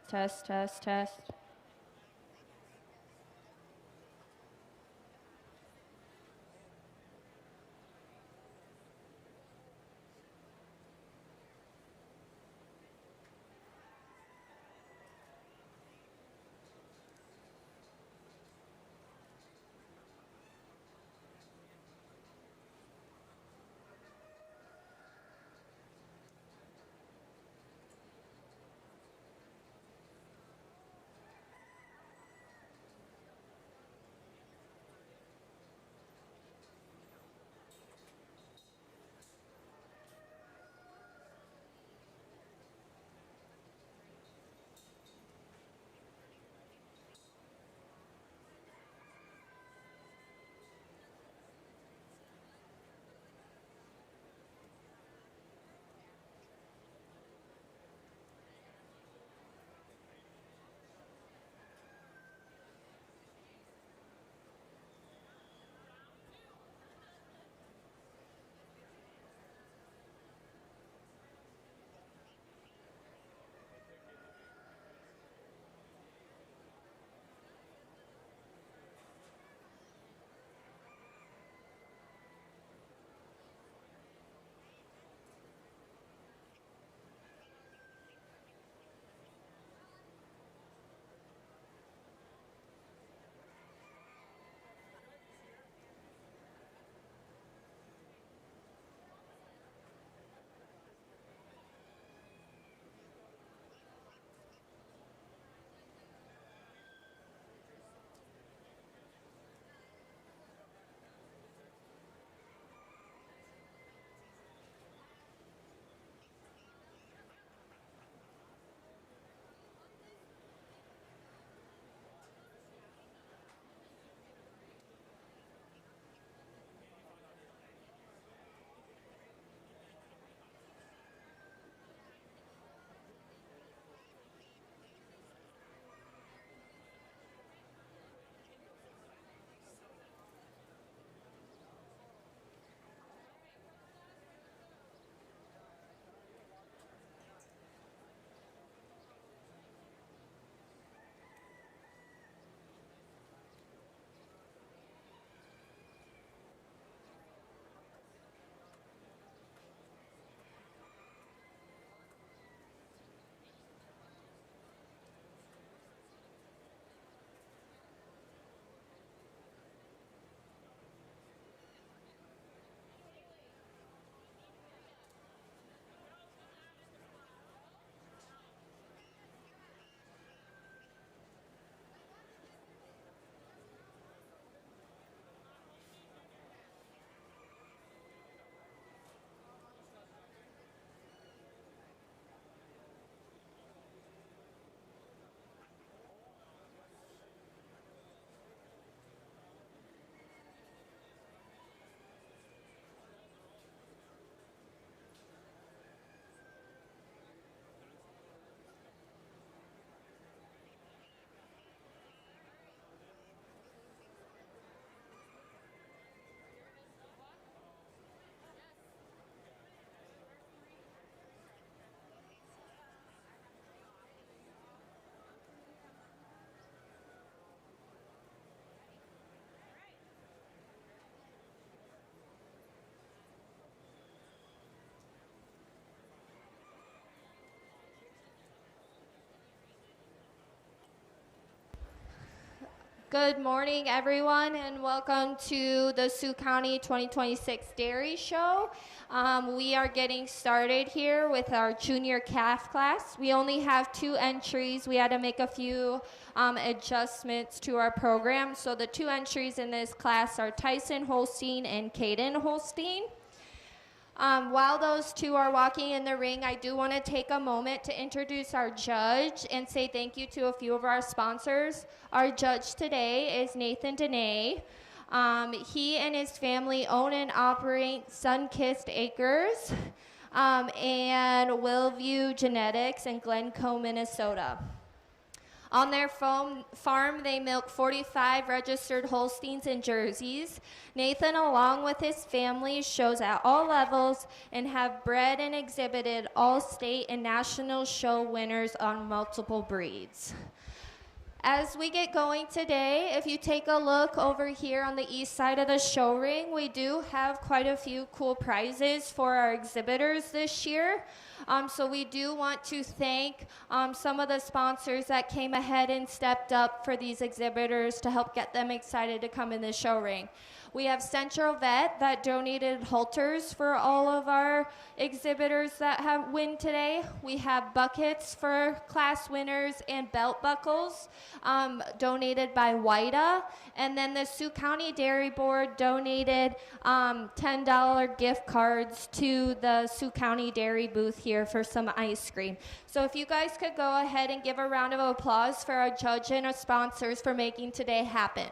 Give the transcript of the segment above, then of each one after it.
Test, test, test. Good morning, everyone, and welcome to the Sioux County 2026 Dairy Show. We are getting started here with our junior calf class. We only have 2 entries. We had to make a few adjustments to our program. So the 2 entries in this class are Tyson Holstein and Caden Holstein. While those 2 are walking in the ring, I do want to take a moment to introduce our judge and say thank you to a few of our sponsors. Our judge today is Nathan Dene. He and his family own and operate Sunkissed Acres and Willview Genetics in Glencoe, Minnesota. On their farm, they milk 45 registered Holsteins and Jerseys. Nathan, along with his family, shows at all levels and have bred and exhibited all state and national show winners on multiple breeds. As we get going today, if you take a look over here on the east side of the show ring, we do have quite a few cool prizes for our exhibitors this year. So we do want to thank some of the sponsors that came ahead and stepped up for these exhibitors to help get them excited to come in the show ring. We have Central Vet that donated halters for all of our exhibitors that have win today. We have buckets for class winners and belt buckles donated by WIDA. And then the Sioux County Dairy Board donated $10 gift cards to the Sioux County Dairy booth here for some ice cream. So if you guys could go ahead and give a round of applause for our judge and our sponsors for making today happen.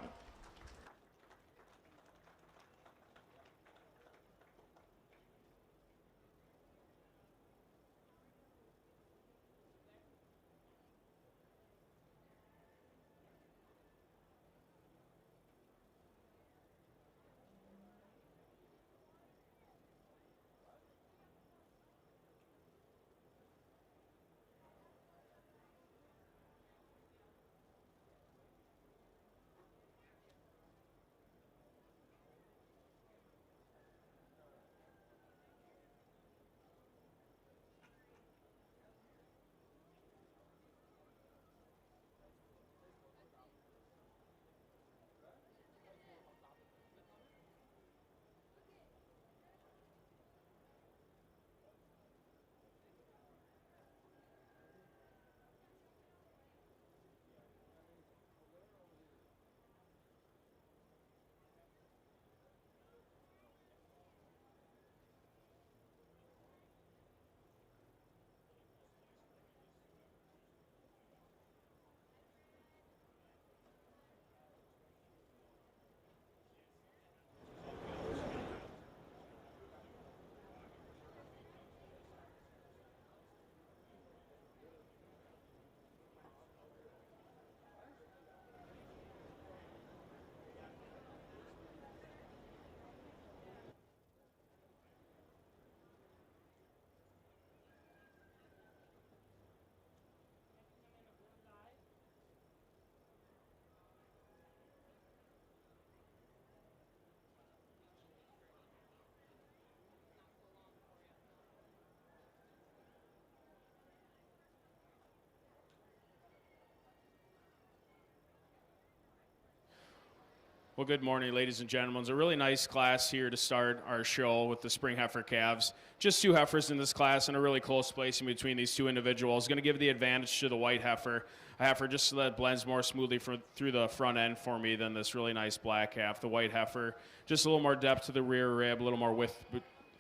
Well, good morning, ladies and gentlemen. It's a really nice class here to start our show with the spring heifer calves. Just two heifers in this class and a really close placing between these two individuals. Going to give the advantage to the white heifer, a heifer just so that blends more smoothly through the front end for me than this really nice black calf. The white heifer, just a little more depth to the rear rib, a little more width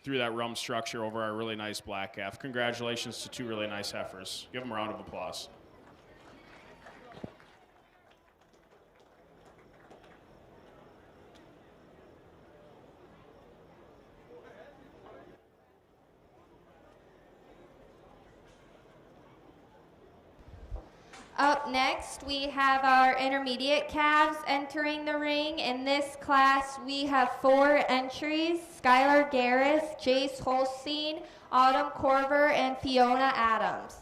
through that rump structure over our really nice black calf. Congratulations to two really nice heifers. Give them a round of applause. Up next, we have our intermediate calves entering the ring. In this class, we have 4 entries: Skylar Garris, Jace Holstein, Autumn Corver, and Fiona Adams.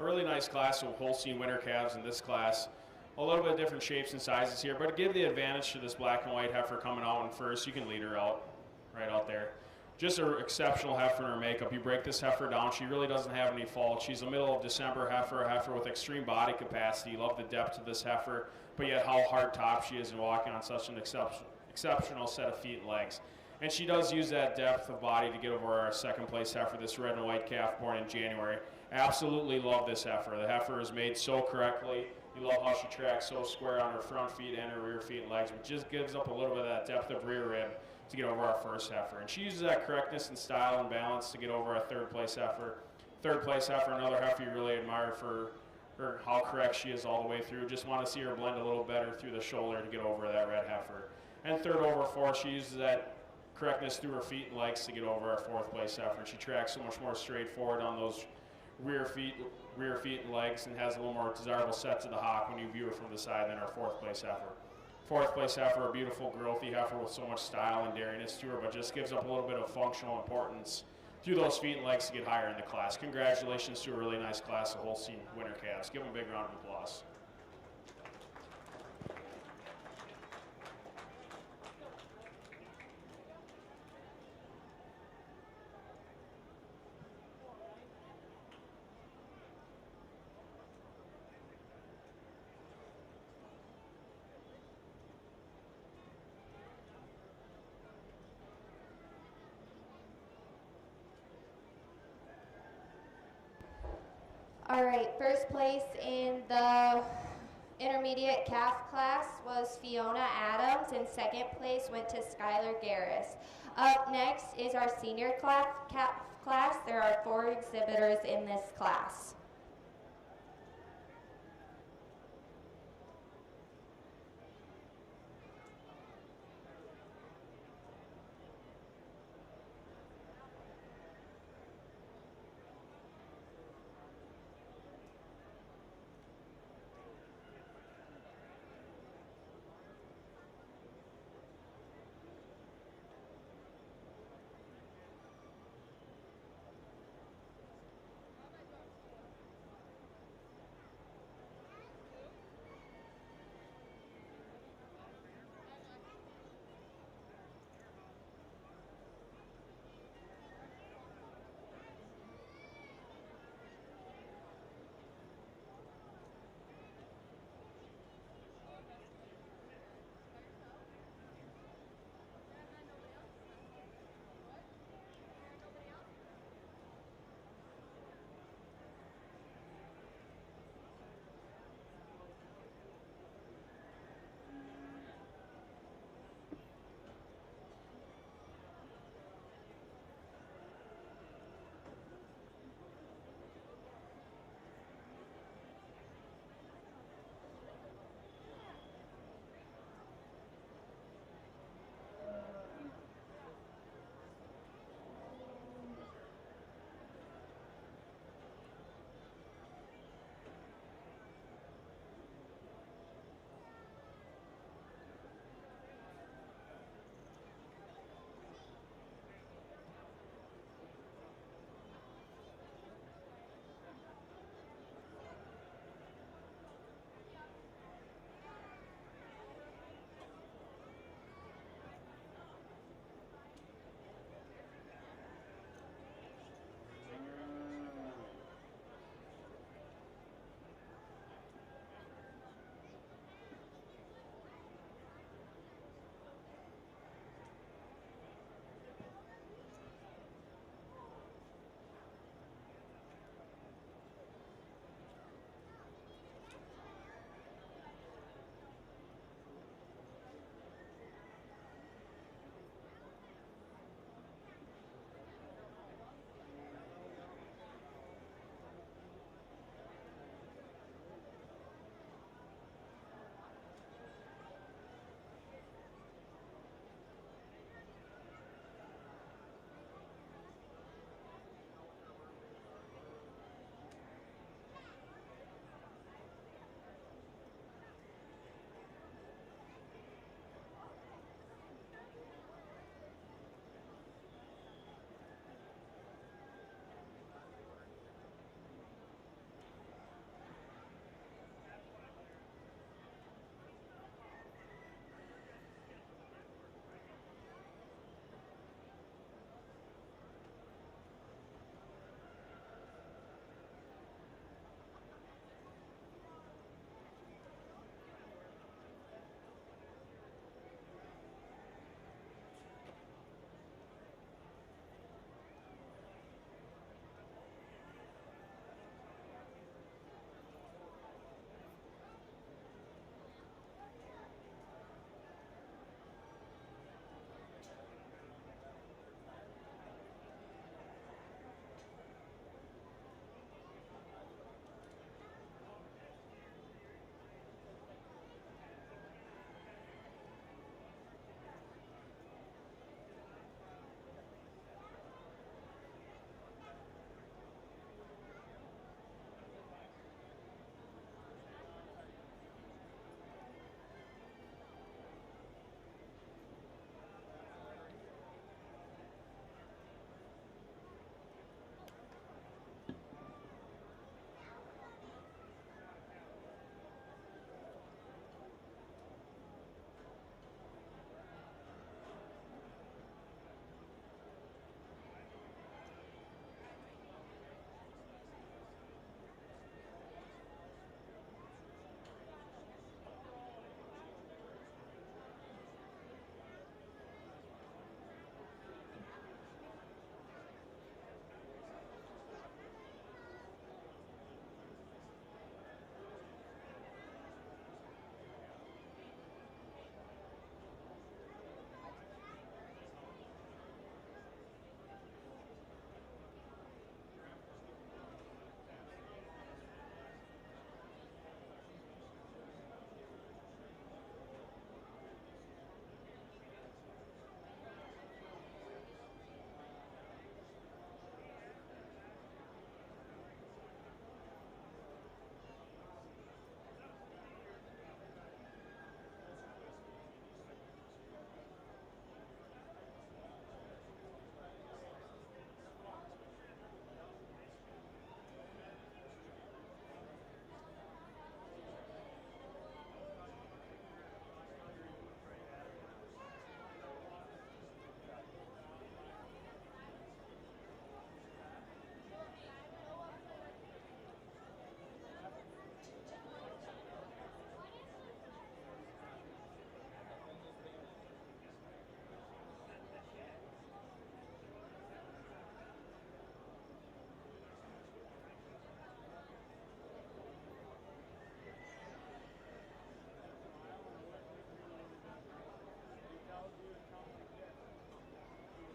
A really nice class of Holstein winter calves in this class. A little bit different shapes and sizes here, but to give the advantage to this black and white heifer coming out in first, you can lead her out, right out there. Just an exceptional heifer in her makeup. You break this heifer down, she really doesn't have any fault. She's a middle of December heifer, a heifer with extreme body capacity. Love the depth of this heifer, but yet how hard top she is in walking on such an exceptional set of feet and legs. And she does use that depth of body to get over our second place heifer, this red and white calf born in January. Absolutely love this heifer. The heifer is made so correctly. You love how she tracks so square on her front feet and her rear feet and legs, which just gives up a little bit of that depth of rear rib to get over our first heifer. And she uses that correctness and style and balance to get over our third place heifer. Third place heifer, another heifer you really admire for her, how correct she is all the way through. Just want to see her blend a little better through the shoulder to get over that red heifer. And third over four, she uses that correctness through her feet and legs to get over our fourth place heifer. She tracks so much more straightforward on those rear feet and legs, and has a little more desirable set to the hock when you view her from the side than our fourth place heifer. Fourth place heifer, a beautiful growthy heifer with so much style and dariness to her, but just gives up a little bit of functional importance through those feet and legs to get higher in the class. Congratulations to a really nice class of Holstein winter calves. Give them a big round of applause. All right, first place in the intermediate calf class was Fiona Adams, and second place went to Skylar Garris. Up next is our senior calf class. There are 4 exhibitors in this class.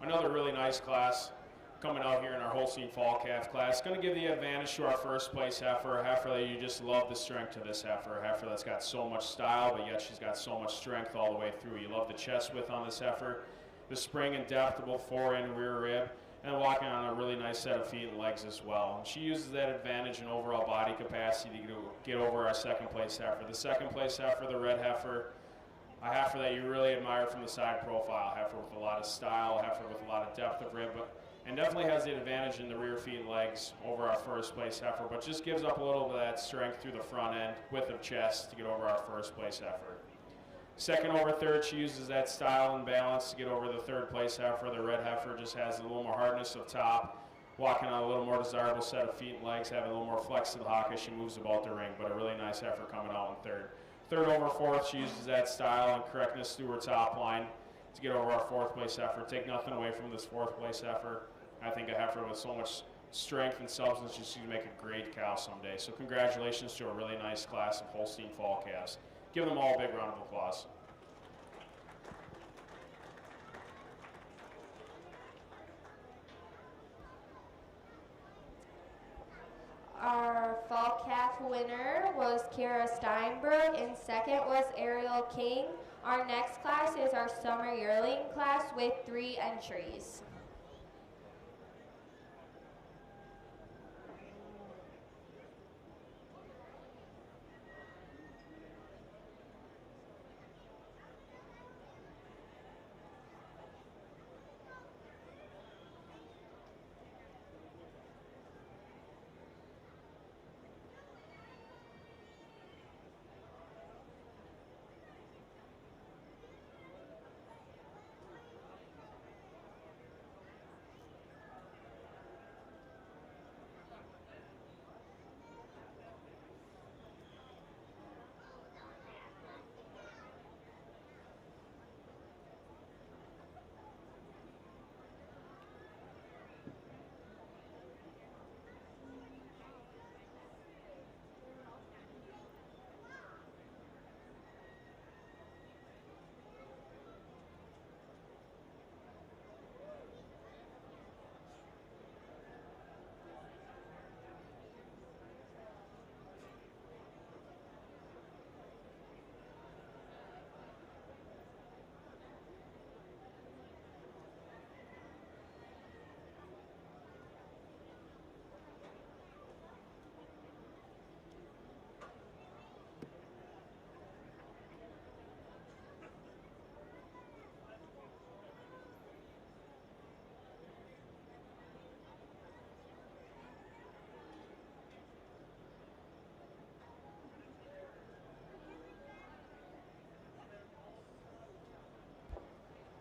Another really nice class coming out here in our Holstein Fall Calf class. Going to give the advantage to our first place heifer, a heifer that you just love the strength of this heifer, a heifer that's got so much style, but yet she's got so much strength all the way through. You love the chest width on this heifer, the spring and depth of both fore and rear rib, and walking on a really nice set of feet and legs as well. And she uses that advantage in overall body capacity to get over our second place heifer. The second place heifer, the red heifer, a heifer that you really admire from the side profile, a heifer with a lot of style, a heifer with a lot of depth of rib, and definitely has the advantage in the rear feet and legs over our first place heifer, but just gives up a little bit of that strength through the front end, width of chest to get over our first place heifer. Second over third, she uses that style and balance to get over the third place heifer. The red heifer just has a little more hardness of top, walking on a little more desirable set of feet and legs, having a little more flex to the hock as she moves about the ring, but a really nice heifer coming out in third. Third over fourth, she uses that style and correctness through her top line to get over our fourth place heifer. Take nothing away from this fourth place heifer. I think a heifer with so much strength and substance, she's going to make a great cow someday. So congratulations to a really nice class of Holstein Fall calves. Give them all a big round of applause. Our fall calf winner was Kara Steinberg, and second was Ariel King. Our next class is our summer yearling class with 3 entries.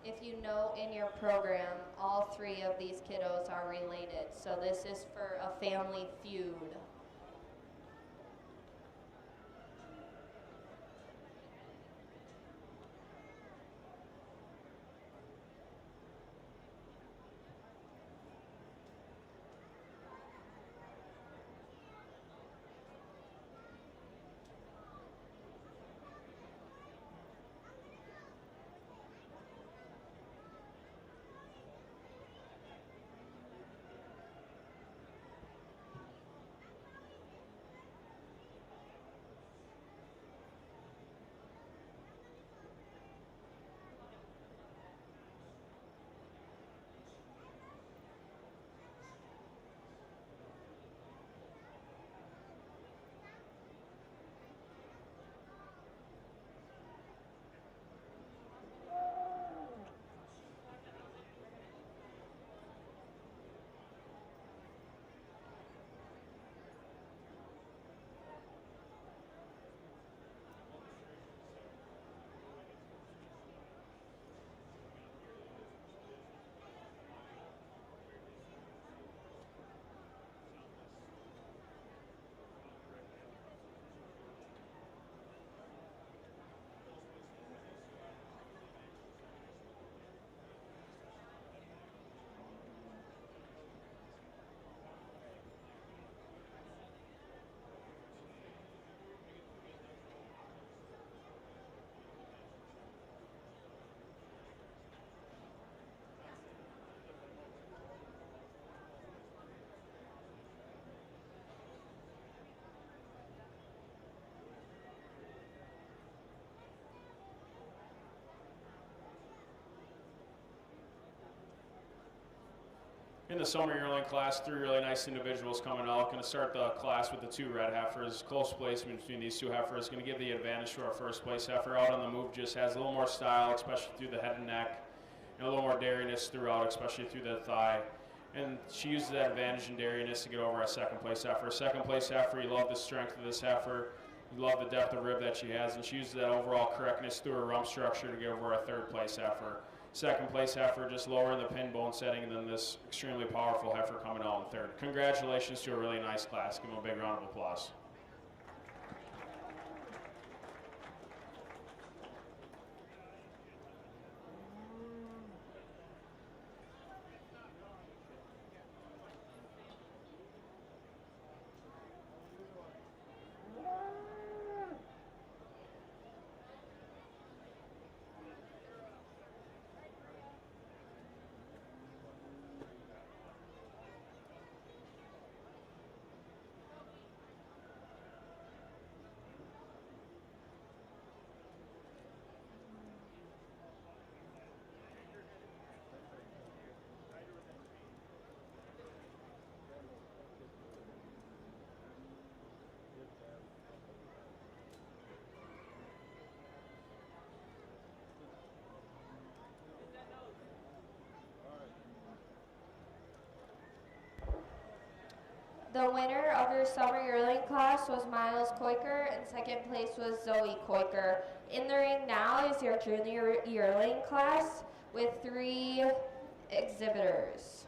If you know in your program, all 3 of these kiddos are related. So this is for a family feud. in the summer yearling class, 3 really nice individuals coming out. Going to start the class with the 2 red heifers. Close placement between these 2 heifers. Going to give the advantage to our first place heifer. Out on the move, just has a little more style, especially through the head and neck, and a little more dairyness throughout, especially through the thigh. And she uses that advantage in dairyness to get over our second place heifer. Second place heifer, you love the strength of this heifer. You love the depth of rib that she has, and she uses that overall correctness through her rump structure to get over our third place heifer. Second place heifer just lower in the pin bone setting than this extremely powerful heifer coming out in third. Congratulations to a really nice class. Give them a big round of applause. The winner of your summer yearling class was Miles Koiker, and second place was Zoe Koiker. In the ring now is your junior yearling class with 3 exhibitors.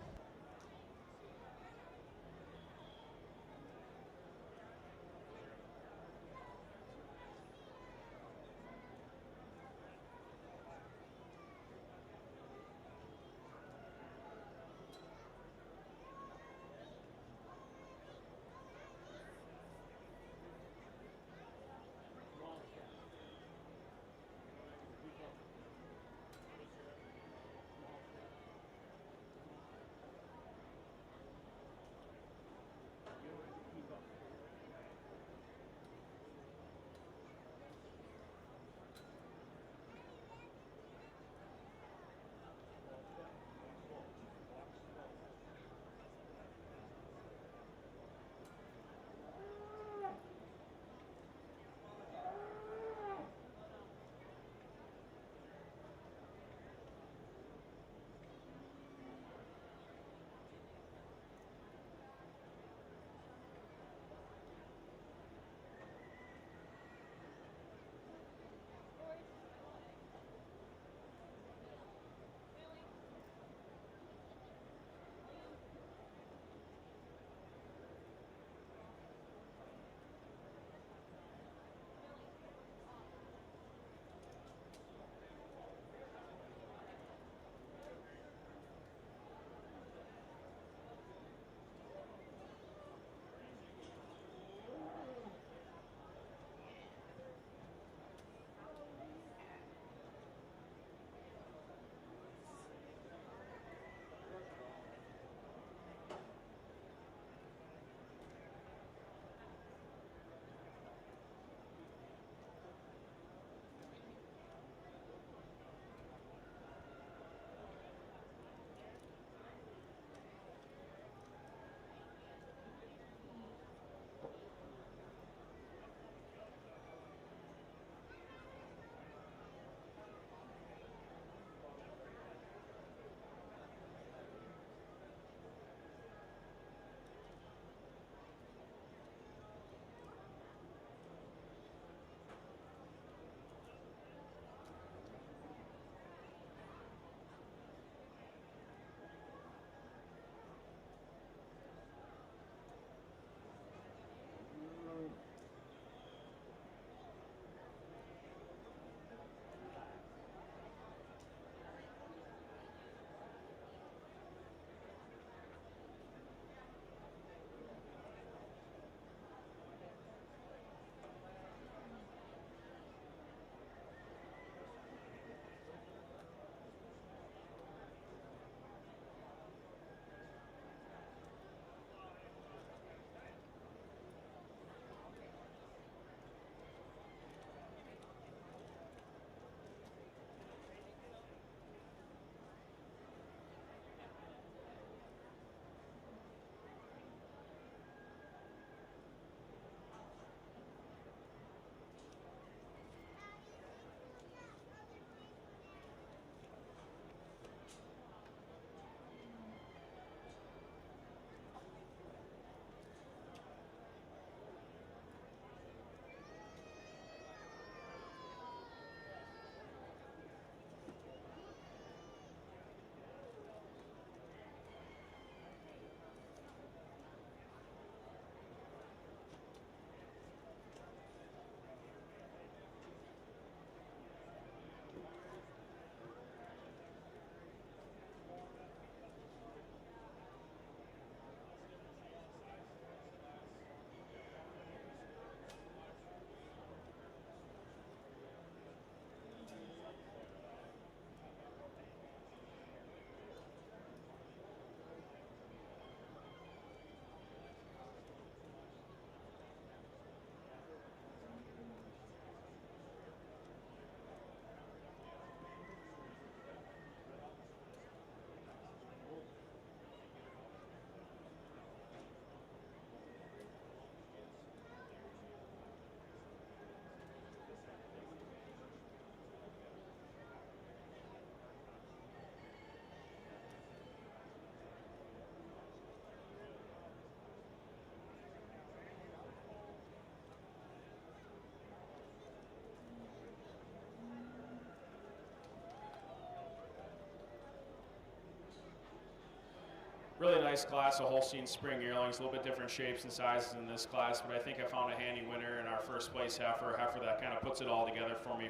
really nice class of Holstein Spring yearlings, a little bit different shapes and sizes in this class, but I think I found a handy winner in our first place heifer, a heifer that kind of puts it all together for me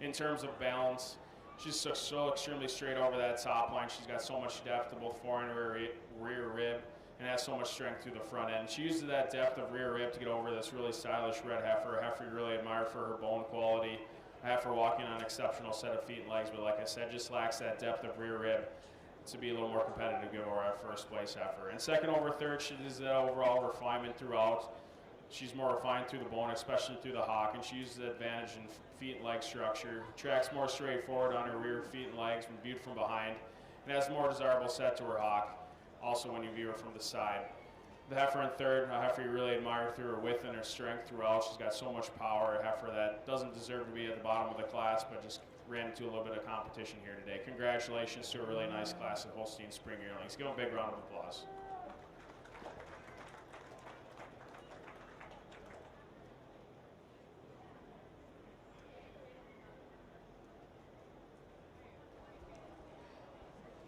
in terms of balance. She's so extremely straight over that top line. She's got so much depth to both fore and rear rib, and has so much strength through the front end. She uses that depth of rear rib to get over this really stylish red heifer, a heifer you really admire for her bone quality, a heifer walking on an exceptional set of feet and legs, but like I said, just lacks that depth of rear rib to be a little more competitive to give her our first place heifer. And second over third, she does that overall refinement throughout. She's more refined through the bone, especially through the hock, and she uses the advantage in feet and leg structure. Tracks more straightforward on her rear feet and legs when viewed from behind, and has a more desirable set to her hock, also when you view her from the side. The heifer in third, a heifer you really admire through her width and her strength throughout. She's got so much power, a heifer that doesn't deserve to be at the bottom of the class, but just ran into a little bit of competition here today. Congratulations to a really nice class of Holstein Spring yearlings. Give them a big round of applause.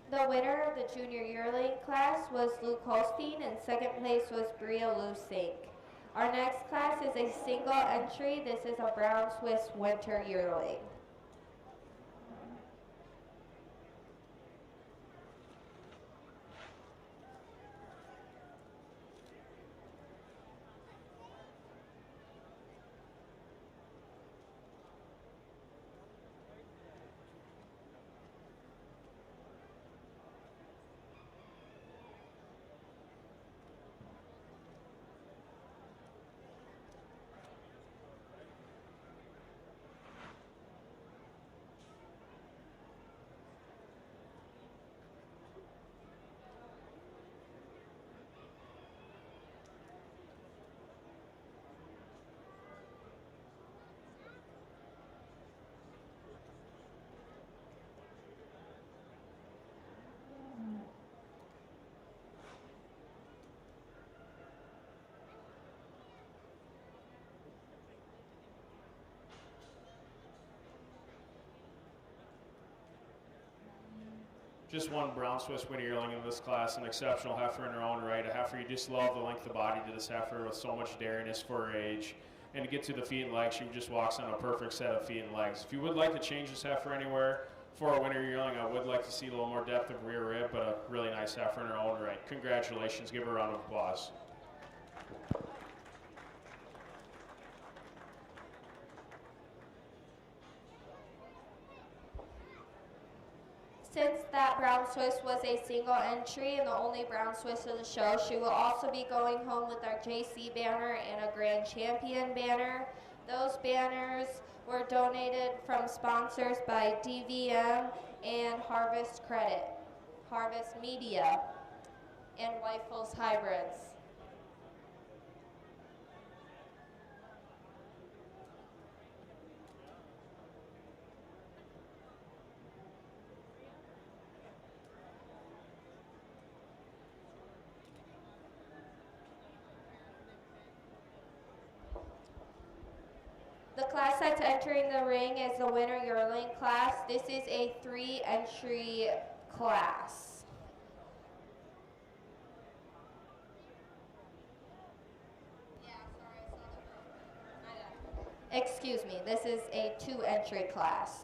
The winner of the junior yearling class was Luke Holstein, and second place was Bria Lusink. Our next class is a single entry. This is a brown Swiss winter yearling. Just one brown Swiss winter yearling in this class, an exceptional heifer in her own right. A heifer, you just love the length of body to this heifer with so much dariness for her age. And to get to the feet and legs, she just walks on a perfect set of feet and legs. If you would like to change this heifer anywhere for a winter yearling, I would like to see a little more depth of rear rib, but a really nice heifer in her own right. Congratulations. Give her a round of applause. Since that brown Swiss was a single entry and the only brown Swiss of the show, she will also be going home with our JC banner and a Grand Champion banner. Those banners were donated from sponsors by DVM and Harvest Credit, Harvest Media, and Weifels Hybrids. The class that's entering the ring is the winter yearling class. This is a 3-entry class. Excuse me, this is a 2-entry class.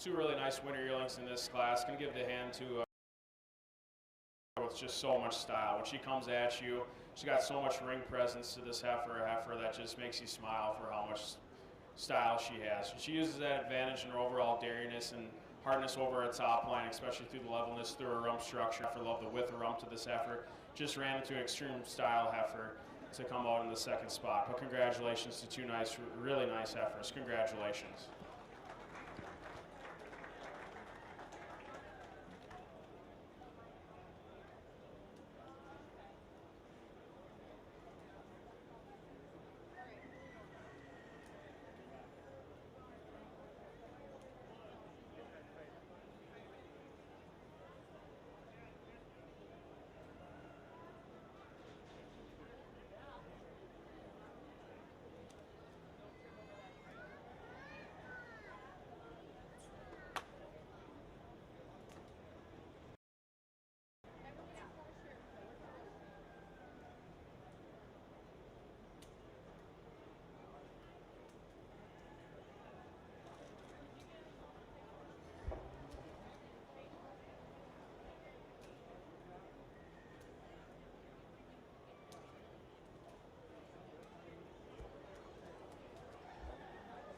Two really nice winter yearlings in this class. Going to give the hand to with just so much style. When she comes at you, she's got so much ring presence to this heifer, a heifer that just makes you smile for how much style she has. She uses that advantage in her overall dariness and hardness over her top line, especially through the levelness through her rump structure. For love the width of rump to this heifer. Just ran into an extreme style heifer to come out in the second spot. But congratulations to two nice, really nice heifers. Congratulations.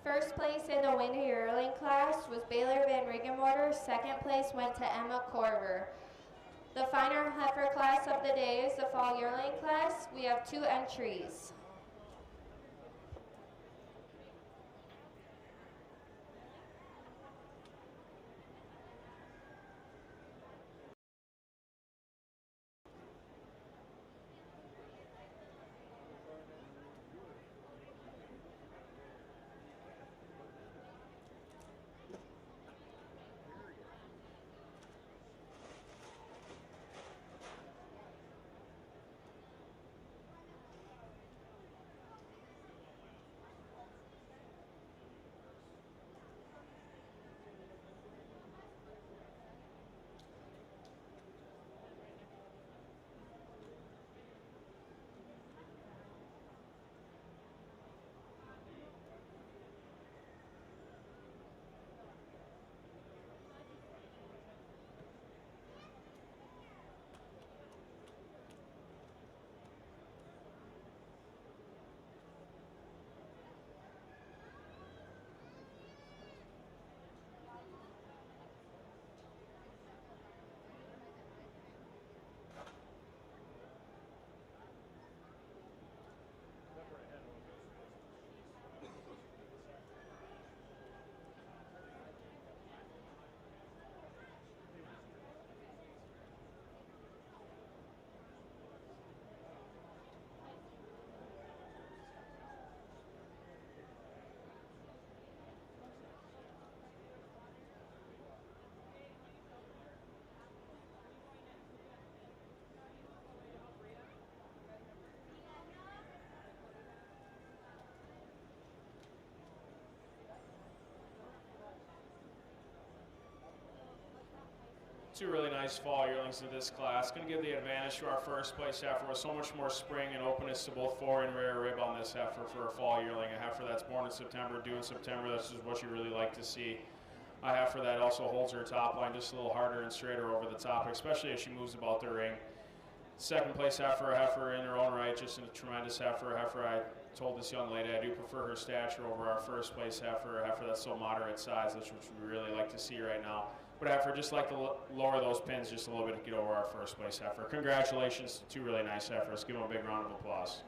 First place in the winter yearling class was Baylor Van Regenwater. Second place went to Emma Corver. The final heifer class of the day is the fall yearling class. We have 2 entries. Two really nice fall yearlings in this class. Going to give the advantage to our first place heifer with so much more spring and openness to both fore and rear rib on this heifer for a fall yearling. A heifer that's born in September, due in September. This is what you really like to see. A heifer that also holds her top line just a little harder and straighter over the top, especially as she moves about the ring. Second place heifer, a heifer in her own right, just a tremendous heifer. A heifer, I told this young lady I do prefer her stature over our first place heifer. A heifer that's so moderate size, that's what we really like to see right now. But heifer, just like to lower those pins just a little bit to get over our first place heifer. Congratulations to two really nice heifers. Give them a big round of applause.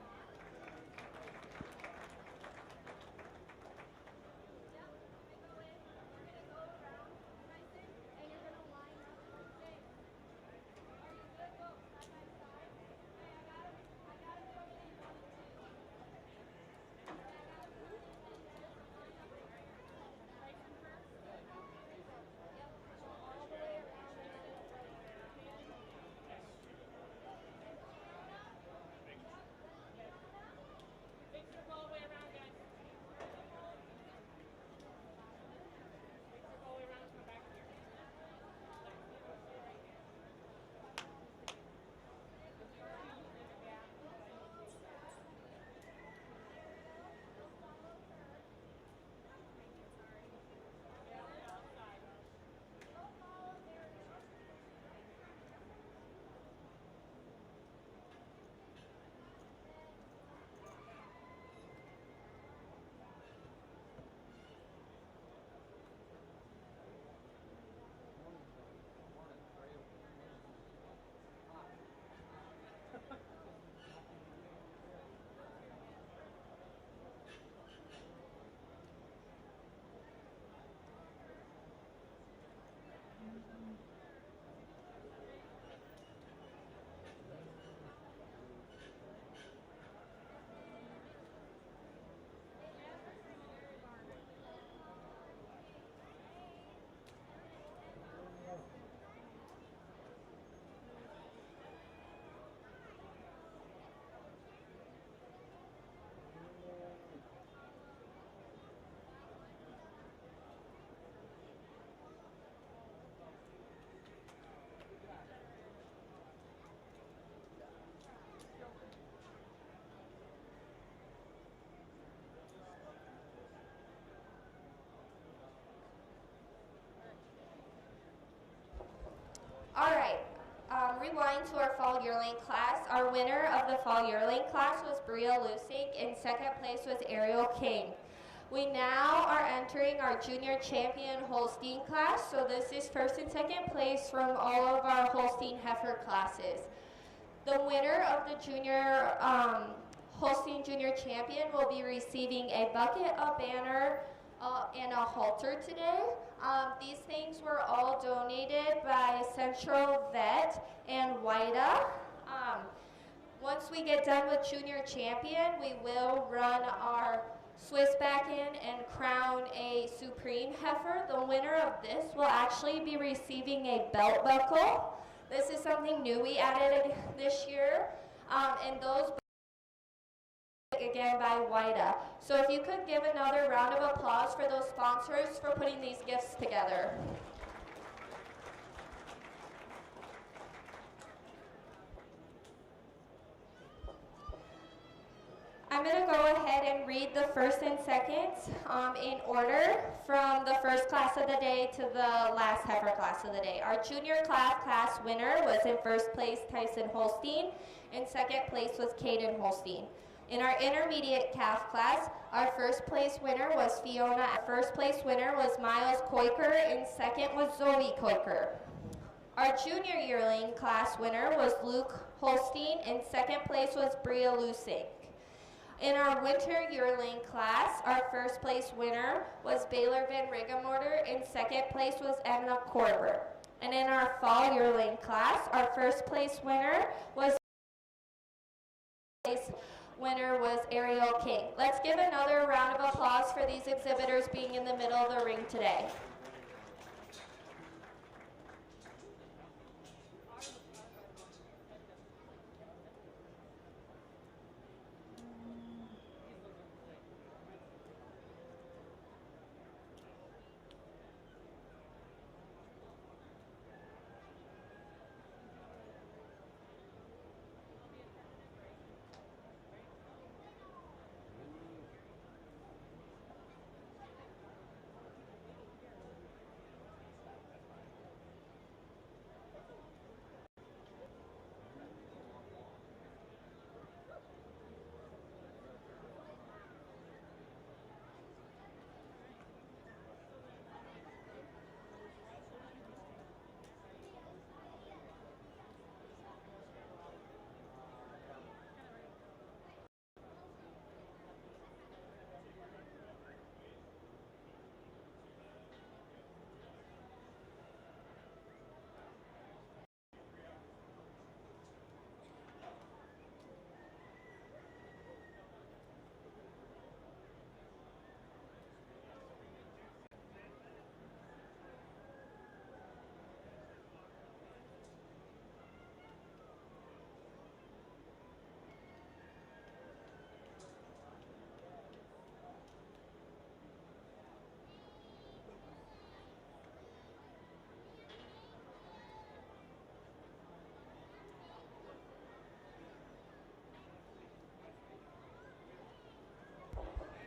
rewind to our fall yearling class, our winner of the fall yearling class was Bria Lusig, and second place was Ariel King. We now are entering our junior champion Holstein class, so this is first and second place from all of our Holstein heifer classes. The winner of the junior Holstein Junior Champion will be receiving a bucket, a banner, and a halter today. These things were all donated by Central Vet and WIDA. Once we get done with Junior Champion, we will run our Swiss back in and crown a Supreme heifer. The winner of this will actually be receiving a belt buckle. This is something new we added this year, and those again by WIDA. So if you could give another round of applause for those sponsors for putting these gifts together. I'm going to go ahead and read the first and seconds in order from the first class of the day to the last heifer class of the day. Our junior class winner was in first place Tyson Holstein, and second place was Caden Holstein. In our intermediate calf class, our first place winner was Fiona. Our first place winner was Miles Koiker, and second was Zoe Koiker. Our junior yearling class winner was Luke Holstein, and second place was Bria Lusig. In our winter yearling class, our first place winner was Baylor Van Rigamorter, and second place was Emma Korber. And in our fall yearling class, our first place winner was Ariel King. Let's give another round of applause for these exhibitors being in the middle of the ring today.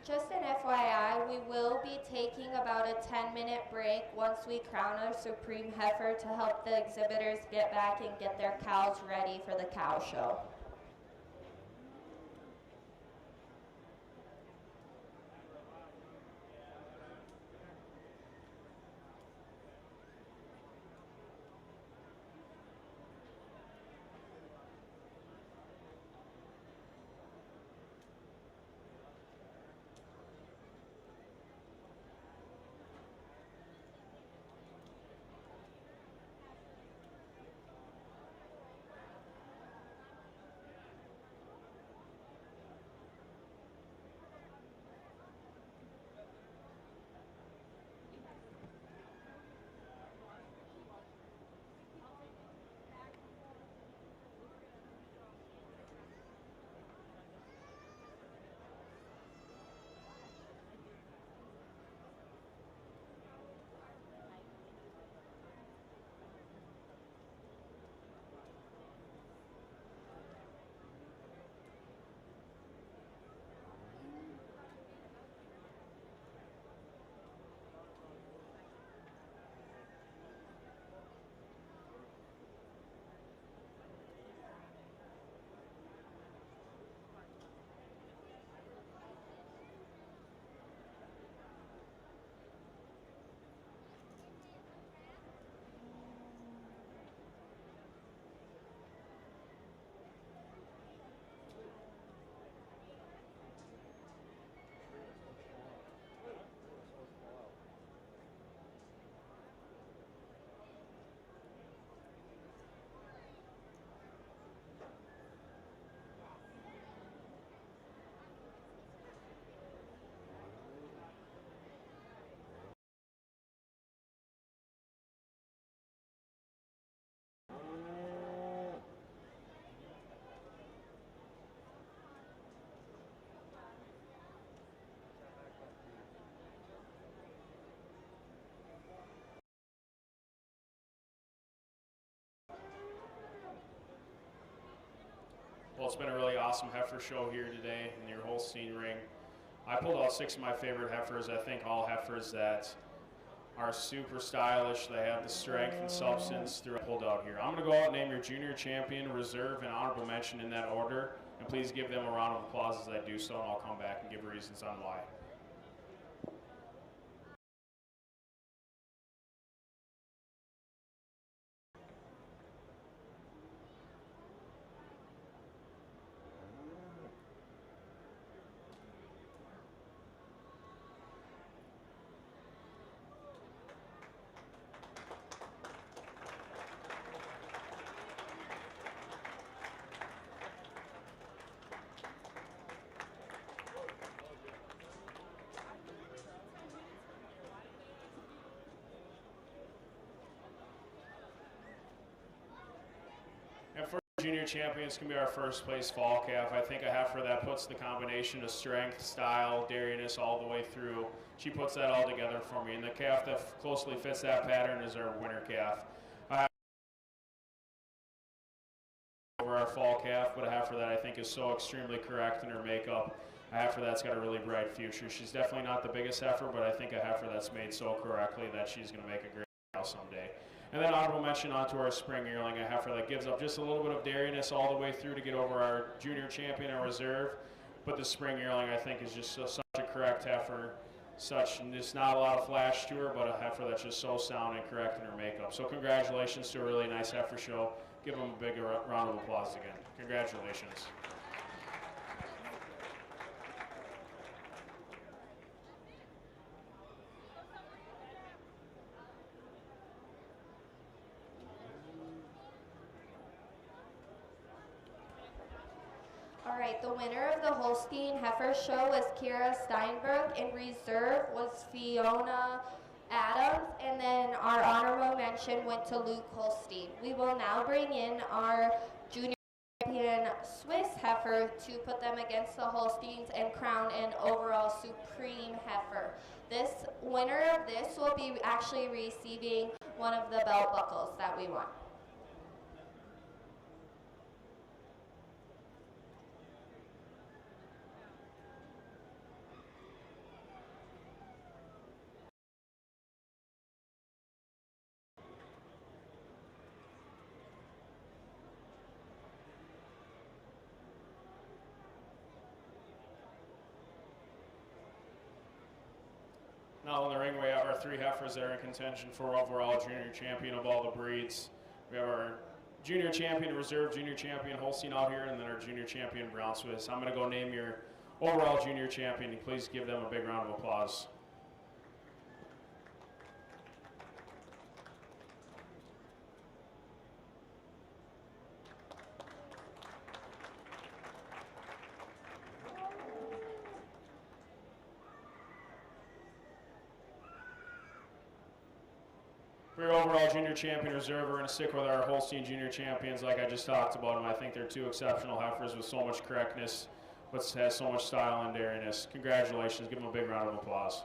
Just an FYI, we will be taking about a 10-minute break once we crown our Supreme heifer to help the exhibitors get back and get their cows ready for the cow show. it's been a really awesome heifer show here today in your Holstein ring. I pulled out 6 of my favorite heifers. I think all heifers that are super stylish. They have the strength and substance through pulled out here. I'm going to go out and name your junior champion, reserve, and honorable mention in that order. And please give them a round of applause as I do so, and I'll come back and give reasons on why. And for junior champions can be our first place fall calf. I think a heifer that puts the combination of strength, style, dairyness all the way through. She puts that all together for me. And the calf that closely fits that pattern is our winter calf. Over our fall calf, but a heifer that I think is so extremely correct in her makeup. A heifer that's got a really bright future. She's definitely not the biggest heifer, but I think a heifer that's made so correctly that she's going to make a great cow someday. And then honorable mention onto our spring yearling, a heifer that gives up just a little bit of dairyness all the way through to get over our junior champion and reserve. But the spring yearling, I think, is just such a correct heifer. Just not a lot of flash to her, but a heifer that's just so sound and correct in her makeup. So congratulations to a really nice heifer show. Give them a big round of applause again. Congratulations. All right, the winner of the Holstein Heifer Show was Kira Steinberg, and reserve was Fiona Adams, and then our honorable mention went to Luke Holstein. We will now bring in our junior champion Swiss heifer to put them against the Holsteins and crown an overall supreme heifer. This winner of this will be actually receiving one of the belt buckles that we won. Now in the ring, we have our 3 heifers that are in contention for overall junior champion of all the breeds. We have our junior champion, reserve junior champion Holstein out here, and then our junior champion Brown Swiss. I'm going to go name your overall junior champion. Please give them a big round of applause. For your overall junior champion reserve, we're going to stick with our Holstein junior champions like I just talked about them. I think they're 2 exceptional heifers with so much correctness, but has so much style and dairyness. Congratulations. Give them a big round of applause.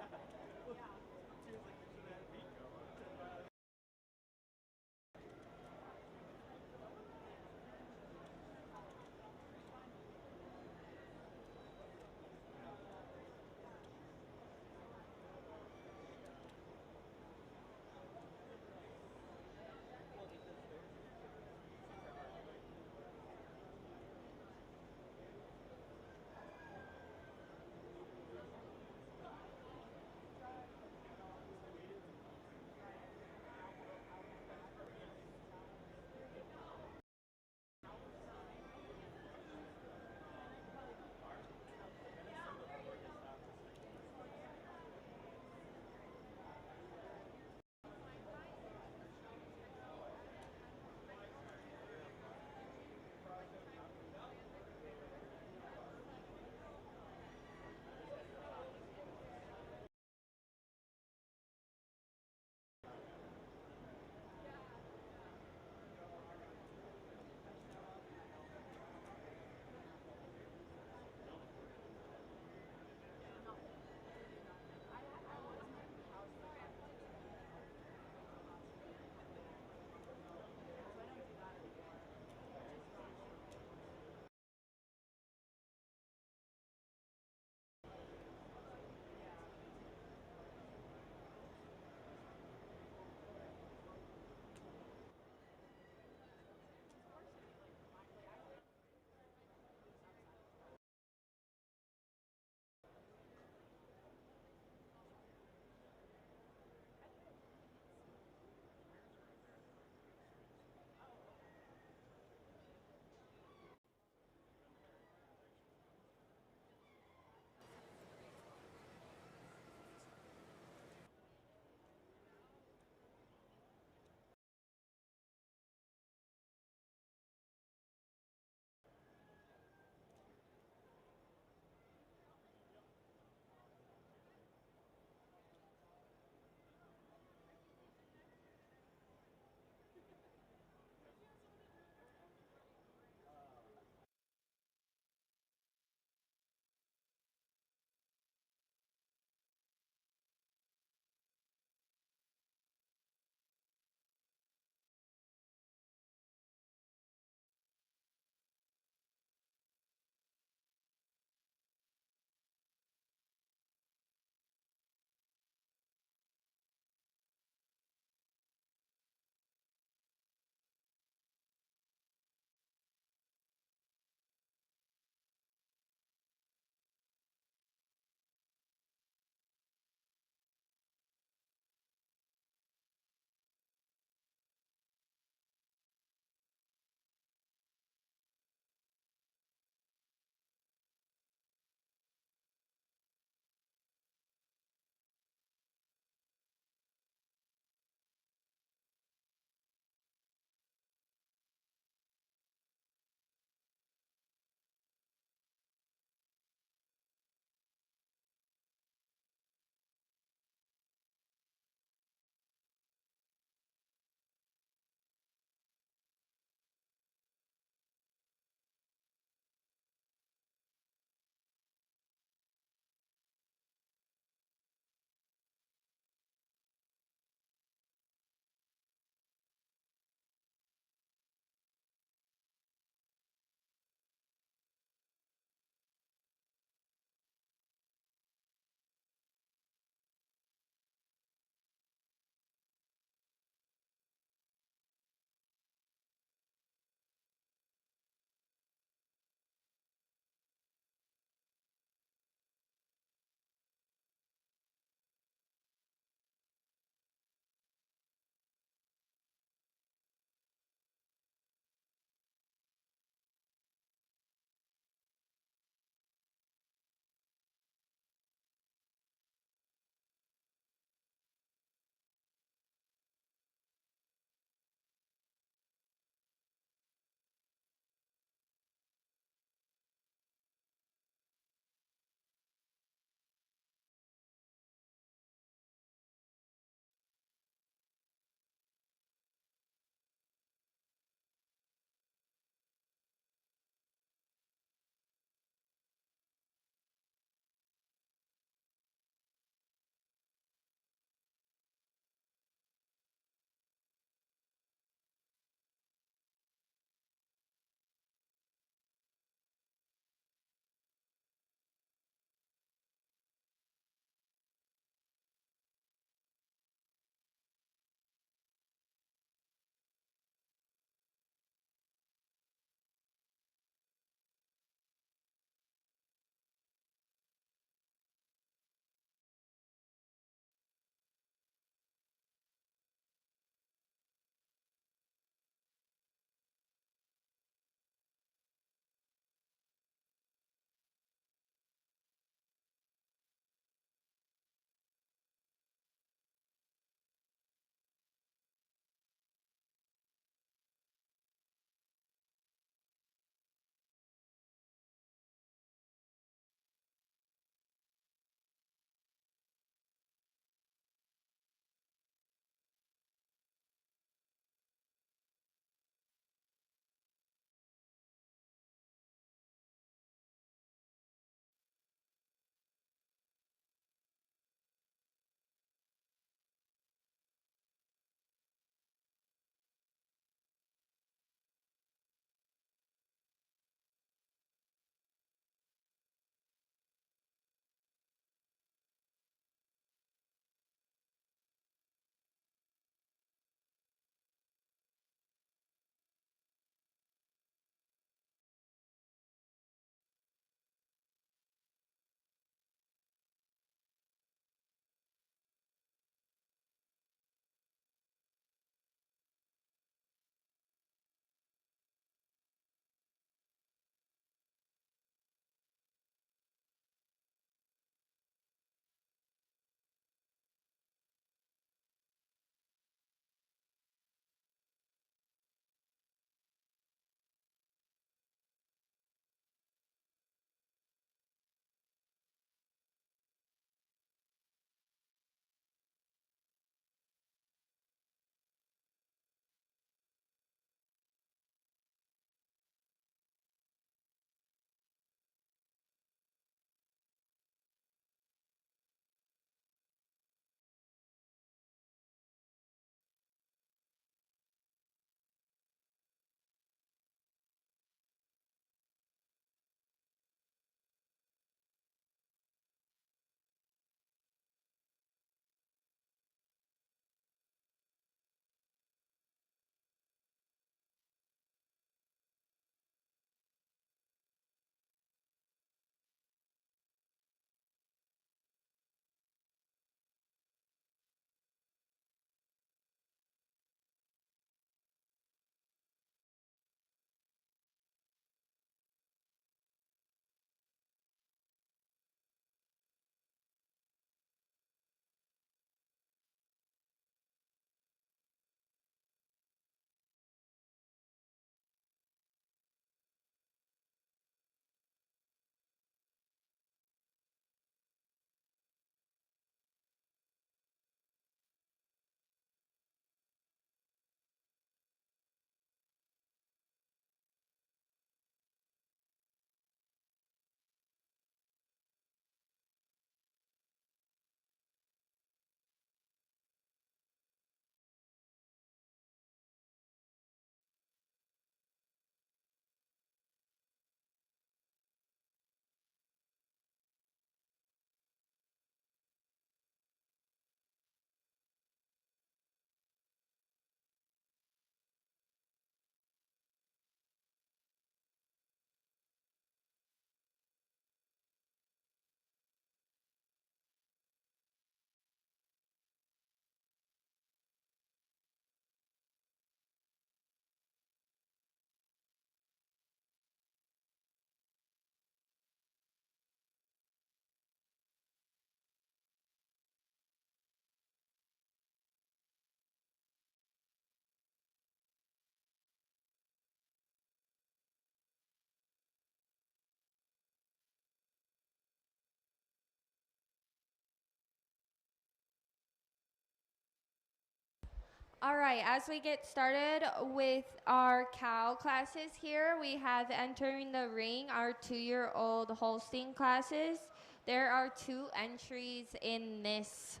All right, as we get started with our cow classes here, we have entering the ring our 2-year-old Holstein classes. There are 2 entries in this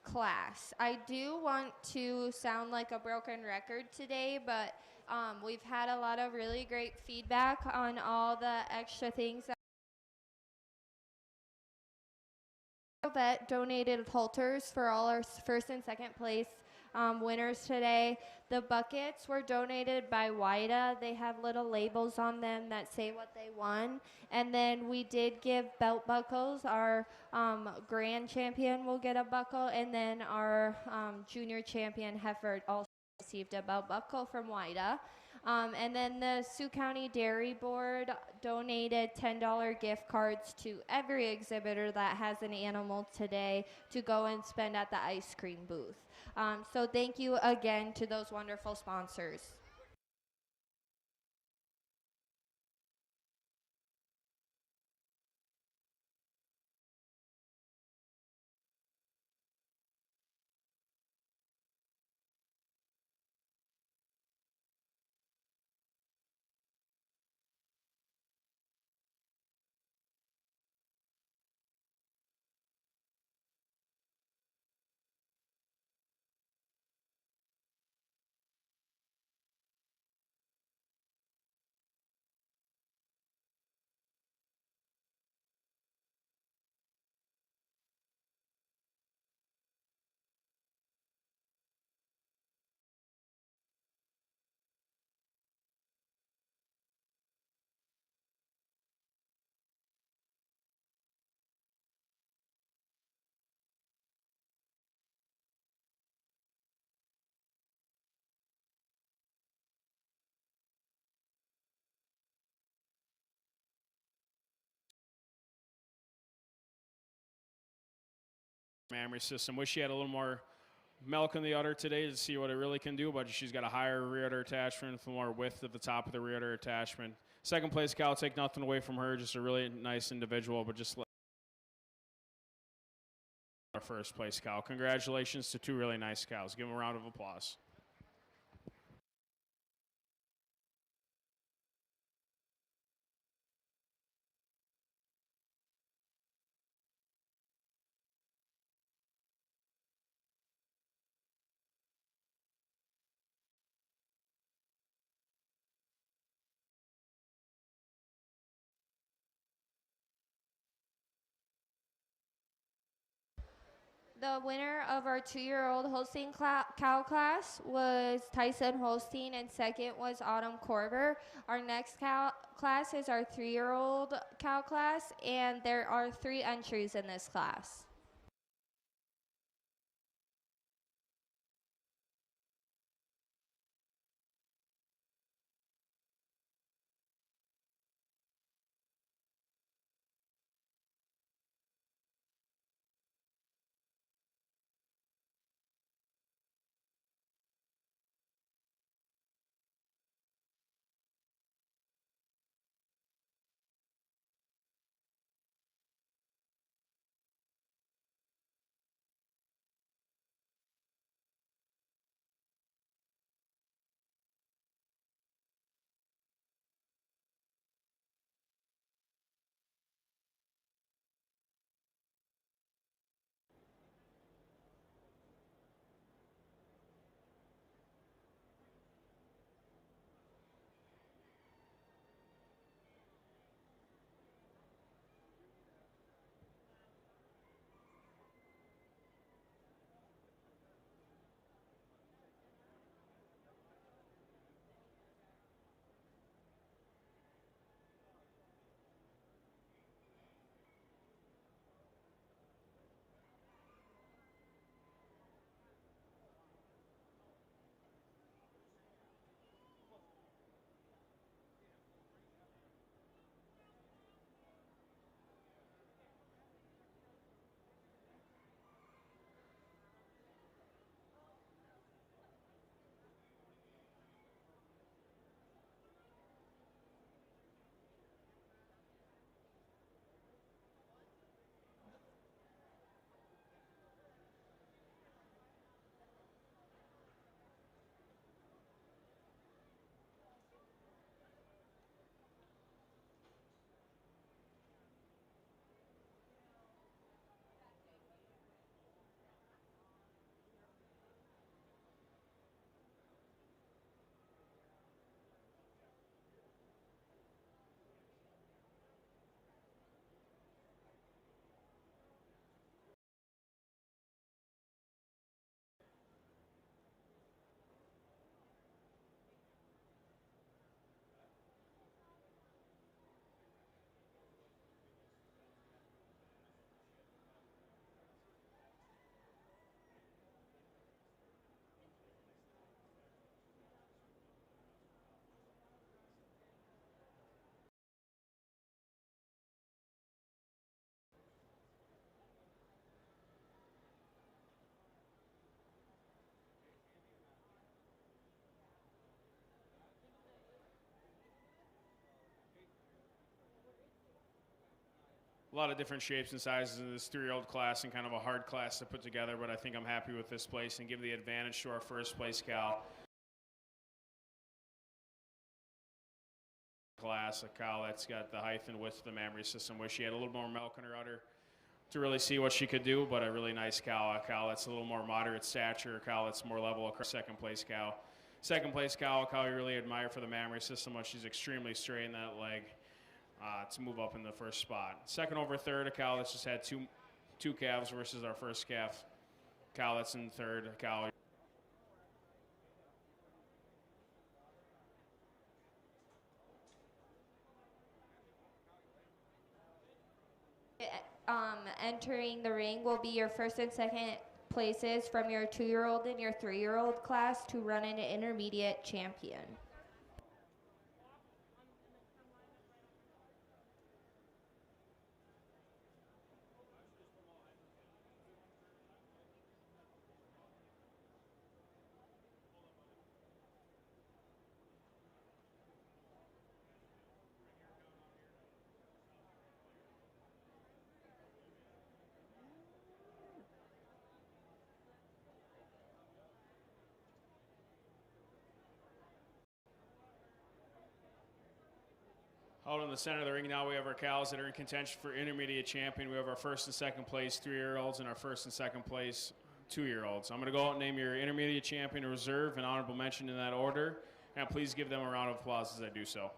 class. I do want to sound like a broken record today, but we've had a lot of really great feedback on all the extra things that donated halters for all our first and second place winners today. The buckets were donated by WIDA. They have little labels on them that say what they won. And then we did give belt buckles. Our grand champion will get a buckle, and then our junior champion heifer also received a belt buckle from WIDA. And then the Sioux County Dairy Board donated $10 gift cards to every exhibitor that has an animal today to go and spend at the ice cream booth. So thank you again to those wonderful sponsors. Mammary system. Wish she had a little more milk in the udder today to see what it really can do, but she's got a higher rear udder attachment, for more width at the top of the rear udder attachment. Second place cow, take nothing away from her, just a really nice individual, but just our first place cow. Congratulations to 2 really nice cows. Give them a round of applause. The winner of our 2-year-old Holstein cow class was Tyson Holstein, and second was Autumn Corver. Our next cow class is our 3-year-old cow class, and there are 3 entries in this class. a lot of different shapes and sizes in this 3-year-old class and kind of a hard class to put together, but I think I'm happy with this place and give the advantage to our first place cow. Class, a cow that's got the height and width of the mammary system. Wish she had a little more milk in her udder to really see what she could do, but a really nice cow, a cow that's a little more moderate stature, a cow that's more level across. Second place cow. Second place cow, a cow you really admire for the mammary system, but she's extremely straight in that leg to move up in the first spot. Second over third, a cow that's just had two calves versus our first calf. Cow that's in third, a cow. Entering the ring will be your first and second places from your 2-year-old and your 3-year-old class to run an intermediate champion. Out in the center of the ring now, we have our cows that are in contention for intermediate champion. We have our first and second place 3-year-olds and our first and second place 2-year-olds. I'm going to go out and name your intermediate champion, reserve, and honorable mention in that order. And please give them a round of applause as I do so.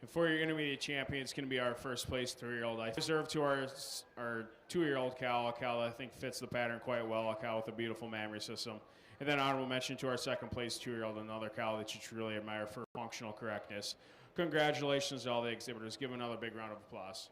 And for your intermediate champion, it's going to be our first place 3-year-old. I reserve to our 2-year-old cow, a cow that I think fits the pattern quite well, a cow with a beautiful mammary system. And then honorable mention to our second place 2-year-old, another cow that you truly admire for functional correctness. Congratulations to all the exhibitors. Give another big round of applause.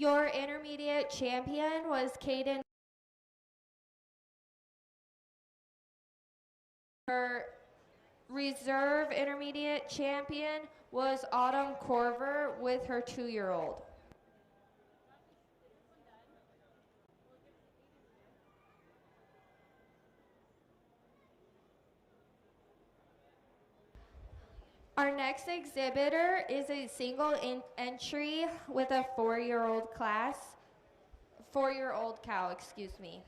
Your intermediate champion was Caden. Her reserve intermediate champion was Autumn Corver with her 2-year-old. Our next exhibitor is a single entry with a 4-year-old class. 4-year-old cow, excuse me.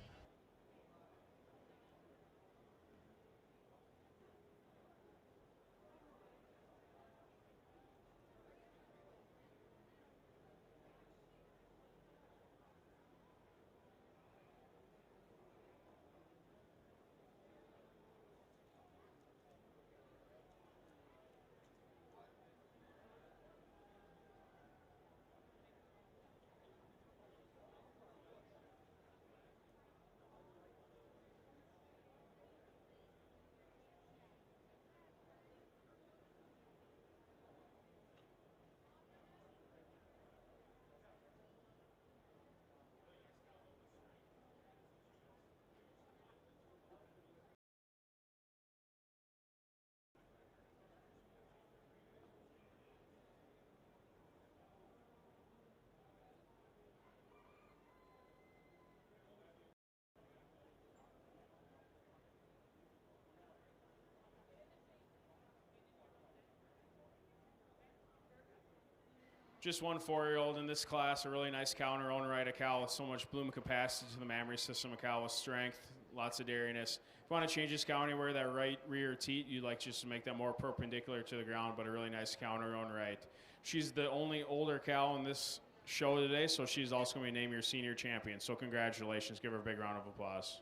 Just one 4-year-old in this class, a really nice cow in her own right, a cow with so much bloom capacity to the mammary system, a cow with strength, lots of dairiness. If you want to change this cow anywhere, that right rear teat, you'd like just to make that more perpendicular to the ground, but a really nice cow in her own right. She's the only older cow in this show today, so she's also going to be named your senior champion. So congratulations. Give her a big round of applause.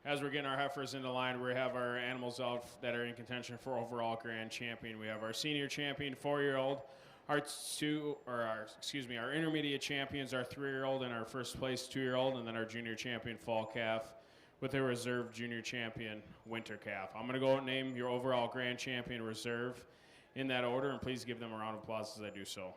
As we're getting our heifers into line, we have our animals out that are in contention for overall grand champion. We have our senior champion 4-year-old, our intermediate champions, our 3-year-old, and our first place 2-year-old, and then our junior champion fall calf with a reserve junior champion winter calf. I'm going to go and name your overall grand champion reserve in that order, and please give them a round of applause as I do so.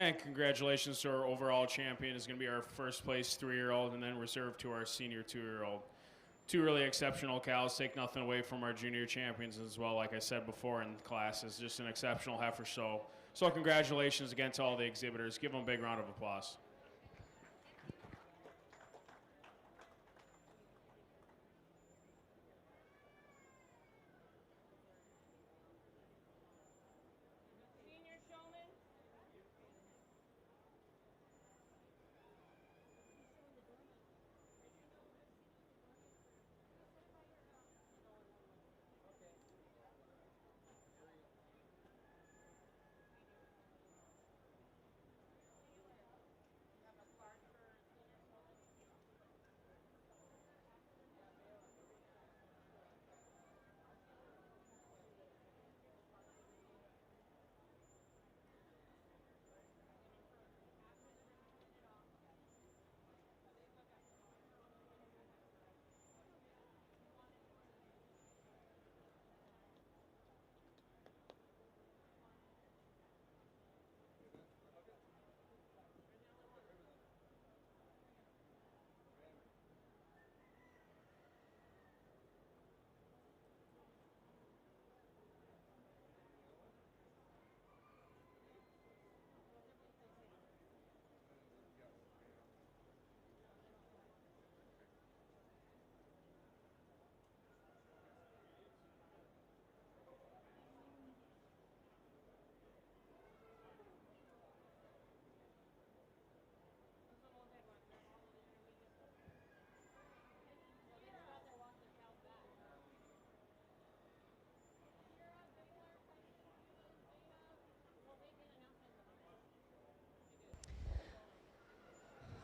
And congratulations to our overall champion is going to be our first place 3-year-old, and then reserved to our senior 2-year-old. Two really exceptional cows. Take nothing away from our junior champions as well. Like I said before in class, is just an exceptional heifer show. So congratulations again to all the exhibitors. Give them a big round of applause.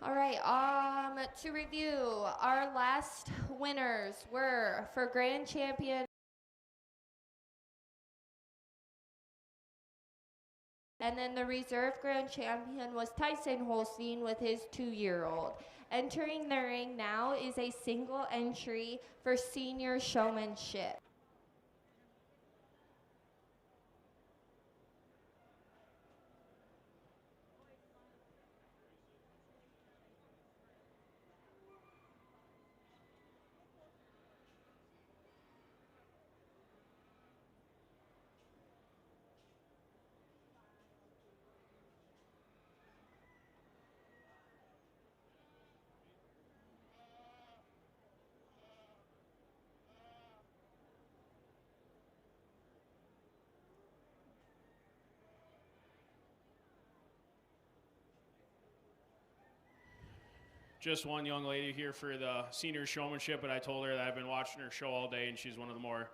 All right, to review, our last winners were for grand champion, and then the reserve grand champion was Tyson Holstein with his 2-year-old. Entering the ring now is a single entry for senior showmanship. Just one young lady here for the senior showmanship, but I told her that I've been watching her show all day, and she's one of the more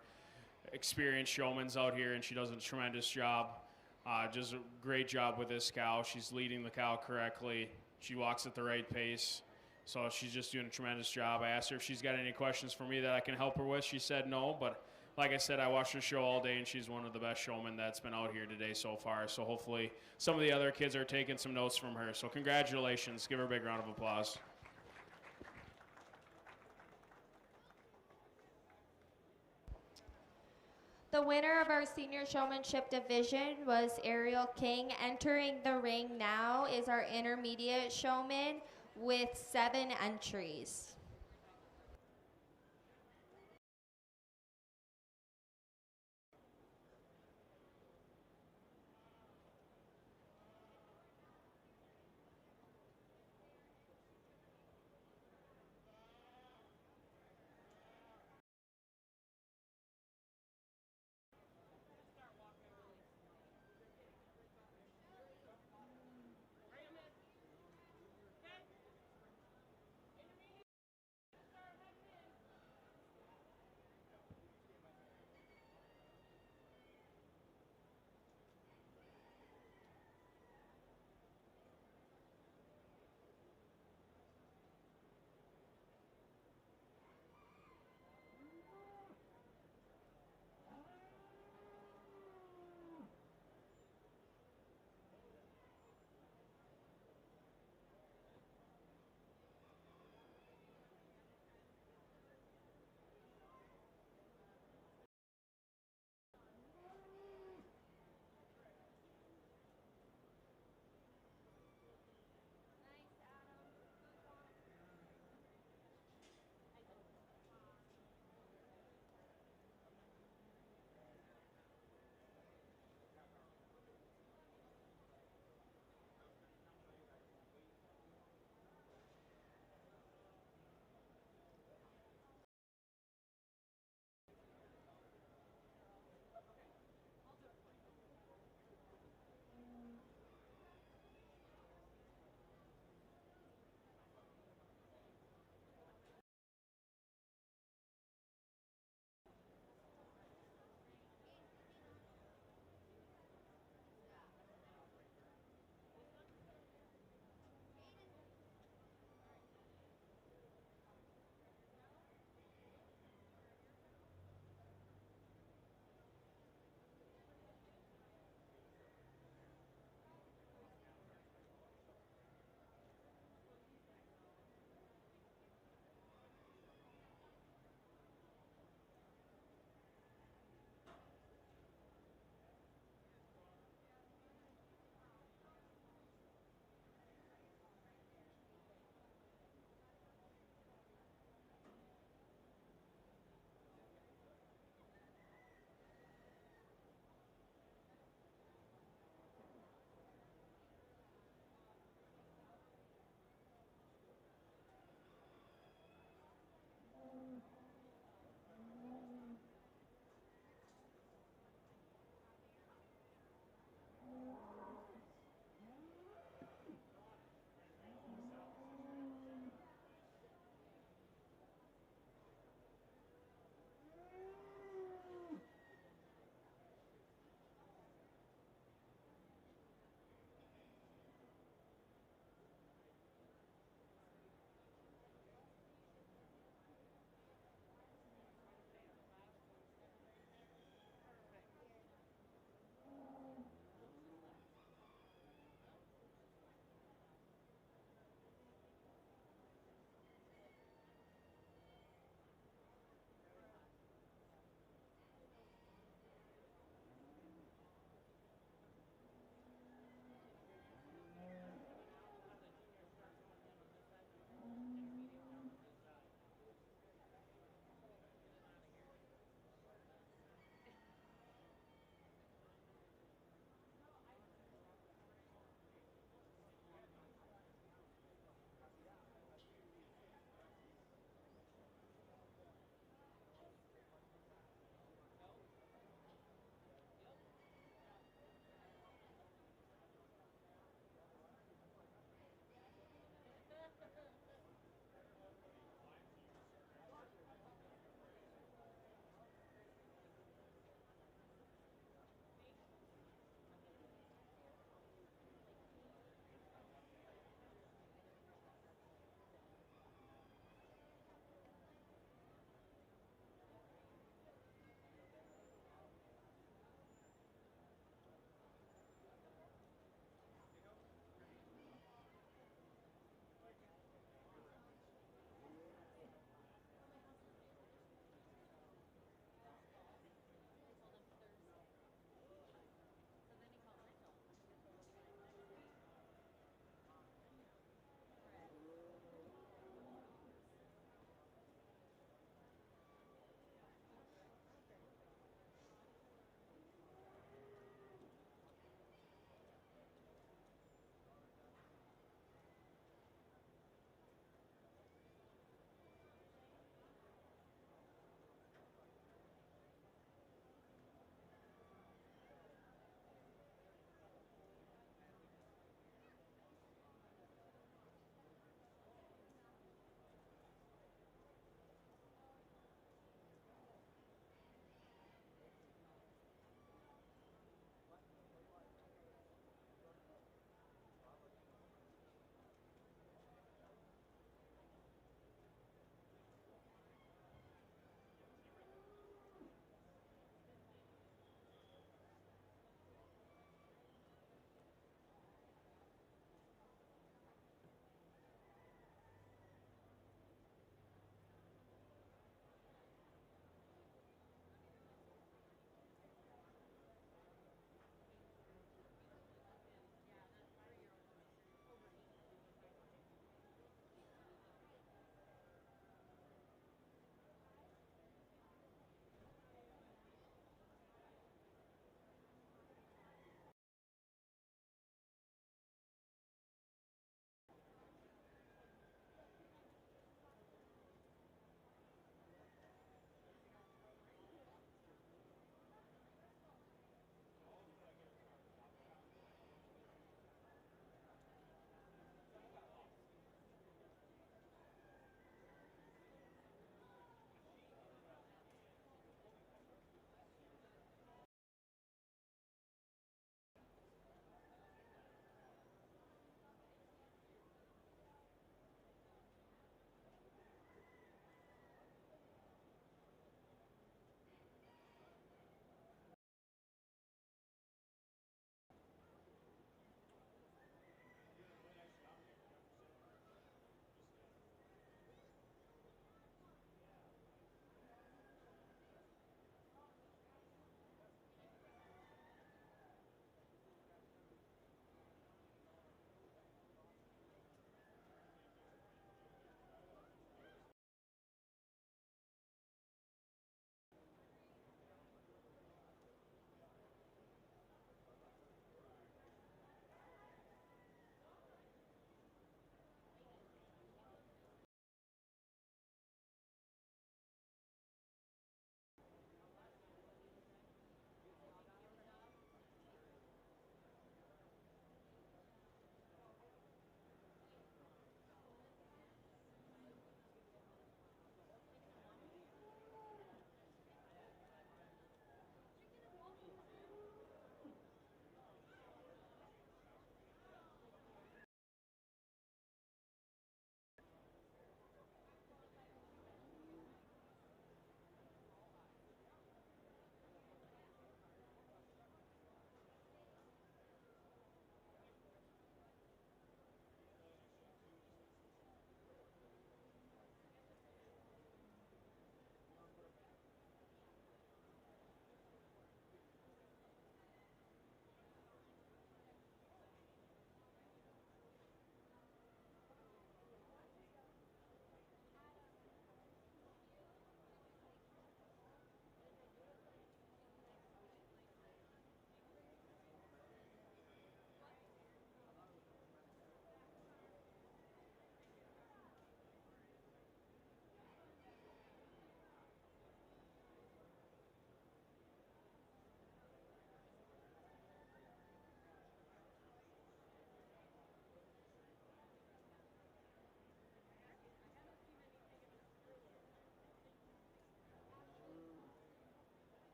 experienced showmans out here, and she does a tremendous job. Just a great job with this cow. She's leading the cow correctly. She walks at the right pace, so she's just doing a tremendous job. I asked her if she's got any questions for me that I can help her with. She said no, but like I said, I watched her show all day, and she's one of the best showmen that's been out here today so far. So hopefully some of the other kids are taking some notes from her. So congratulations. Give her a big round of applause. The winner of our senior showmanship division was Ariel King. Entering the ring now is our intermediate showman with 7 entries.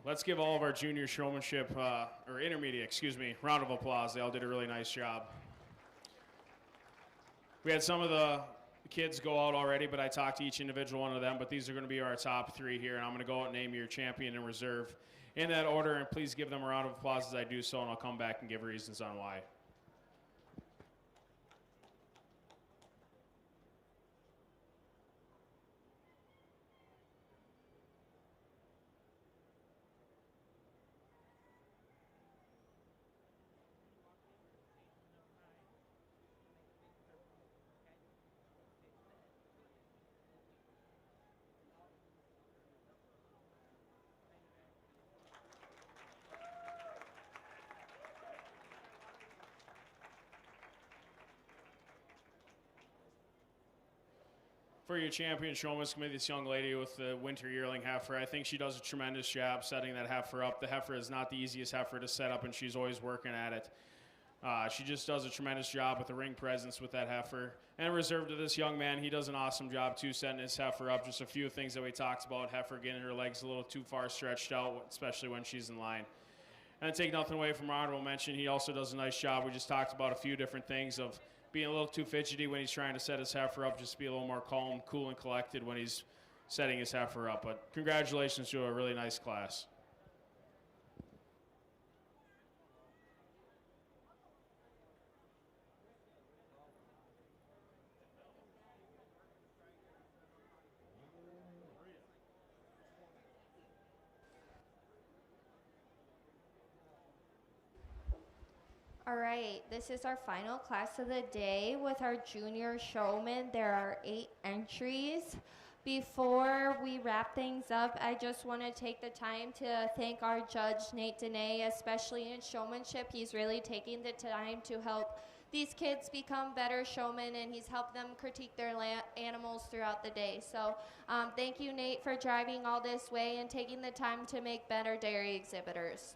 Let's give all of our junior showmanship, or intermediate, excuse me, round of applause. They all did a really nice job. We had some of the kids go out already, but I talked to each individual one of them, but these are going to be our top three here, and I'm going to go out and name your champion and reserve in that order, and please give them a round of applause as I do so, and I'll come back and give reasons on why. For your champion showman's committee, this young lady with the winter yearling heifer, I think she does a tremendous job setting that heifer up. The heifer is not the easiest heifer to set up, and she's always working at it. She just does a tremendous job with the ring presence with that heifer. And reserved to this young man, he does an awesome job too, setting his heifer up. Just a few things that we talked about, heifer getting her legs a little too far stretched out, especially when she's in line. And take nothing away from our honorable mention, he also does a nice job. We just talked about a few different things of being a little too fidgety when he's trying to set his heifer up, just be a little more calm, cool, and collected when he's setting his heifer up. But congratulations to a really nice class. All right, this is our final class of the day with our junior showman. There are 8 entries. Before we wrap things up, I just want to take the time to thank our judge, Nate Dene, especially in showmanship. He's really taking the time to help these kids become better showmen, and he's helped them critique their animals throughout the day. So thank you, Nate, for driving all this way and taking the time to make better dairy exhibitors.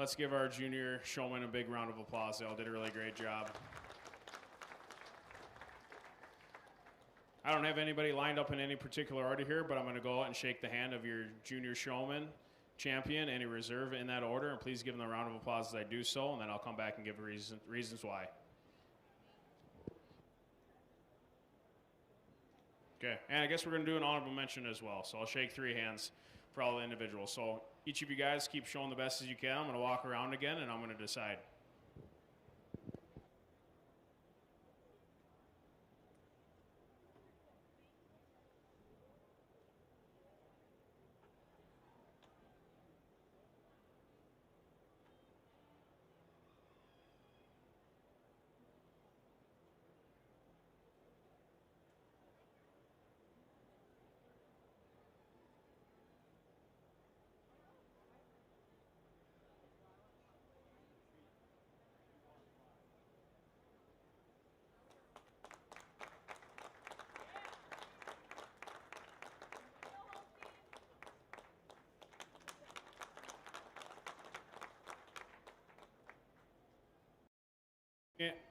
Let's give our junior showman a big round of applause. They all did a really great job. I don't have anybody lined up in any particular order here, but I'm going to go out and shake the hand of your junior showman, champion, any reserve in that order, and please give them a round of applause as I do so, and then I'll come back and give reasons why. Okay, and I guess we're going to do an honorable mention as well, so I'll shake 3 hands for all the individuals. So each of you guys keep showing the best as you can. I'm going to walk around again, and I'm going to decide.